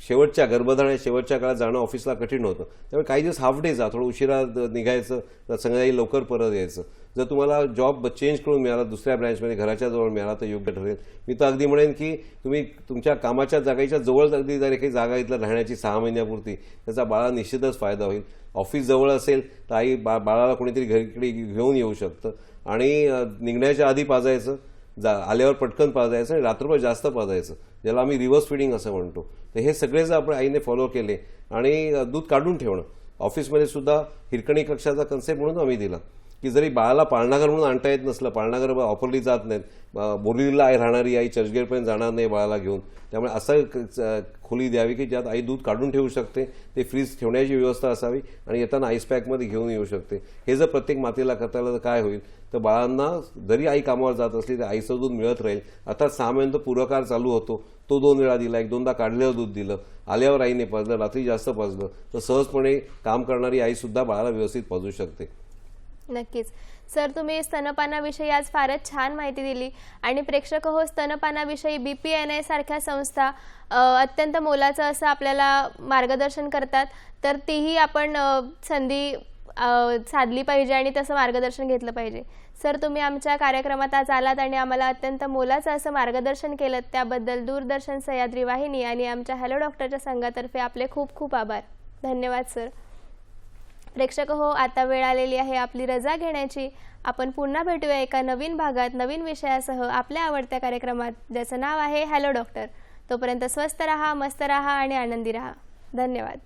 शेवटच्या गर्भधारणे शेवटच्या काळात जाणं ऑफिसला कठीण होतं, त्यामुळे काही दिवस हाफ डे जा, थोडं उशिरा निघायचं, संध्याकाळी लवकर परत यायचं. जर तुम्हाला जॉब चेंज करून मिळाला, दुसऱ्या ब्रँचमध्ये घराच्या जवळ मिळाला तर योग्य ठरेल. मी तर अगदी म्हणेन की तुम्ही तुमच्या कामाच्या जागेच्या जवळ अगदी जर काही जागा इथलं राहण्याची 6 महिन्यापुरती, त्याचा बाळा निश्चितच फायदा होईल. ऑफिस जवळ असेल तर आई बाळाला कोणीतरी घरी घेऊन येऊ शकतं आणि निघण्याच्या आधी पाजायचं, आल्यावर पटकन पाजायचं आणि रात्रभर जास्त पाजायचं, ज्याला आम्ही रिव्हर्स फीडिंग असं म्हणतो. तर हे सगळे जर आपण आईने फॉलो केले आणि दूध काढून ठेवणं, ऑफिसमध्ये सुद्धा हिरकणी कक्षाचा कन्सेप्ट म्हणून आम्ही दिला की जरी बाळाला पाळणाघर म्हणून आणता येत नसलं, पाळणाघर वापरली जात नाहीत, बोरिवलीला आई राहणारी आई चर्चगेटपर्यंत जाणार नाही बाळाला घेऊन, त्यामुळे असं खोली द्यावी की ज्यात आई दूध काढून ठेवू शकते, ते फ्रीज ठेवण्याची व्यवस्था असावी आणि येताना आईस पॅकमध्ये घेऊन येऊ शकते. हे जर प्रत्येक मातेला करता आलं तर काय होईल, तर बाळांना जरी आई कामावर जात असली तरी आईचं दूध मिळत राहील. आता 6 महिन्यानंतर पुरकार चालू होतो, तो 2 वेळा दिला, 1-2दा काढलेलं दूध दिलं, आल्यावर आईने पाजलं, रात्री जास्त पाजलं तर सहजपणे काम करणारी आईसुद्धा बाळाला व्यवस्थित पाजू शकते. नक्कीच सर, तुम्ही स्तनपानाविषयी आज फारच छान माहिती दिली आणि प्रेक्षक हो, स्तनपानाविषयी BPNI सारख्या संस्था अत्यंत मोलाचं असं आपल्याला मार्गदर्शन करतात, तर तीही आपण संधी साधली पाहिजे आणि तसं मार्गदर्शन घेतलं पाहिजे. सर, तुम्ही आमच्या कार्यक्रमात आज आलात आणि आम्हाला अत्यंत मोलाचं असं मार्गदर्शन केलं, त्याबद्दल दूरदर्शन सह्याद्री वाहिनी आणि आमच्या हॅलो डॉक्टरच्या संघातर्फे आपले खूप खूप आभार. धन्यवाद सर. प्रेक्षक हो, आता वेळ आलेली आहे आपली रजा घेण्याची. आपण पुन्हा भेटूया एका नवीन भागात नवीन विषयासह आपल्या आवडत्या कार्यक्रमात, ज्याचं नाव आहे हॅलो डॉक्टर. तोपर्यंत स्वस्थ रहा, मस्त रहा आणि आनंदी रहा. धन्यवाद.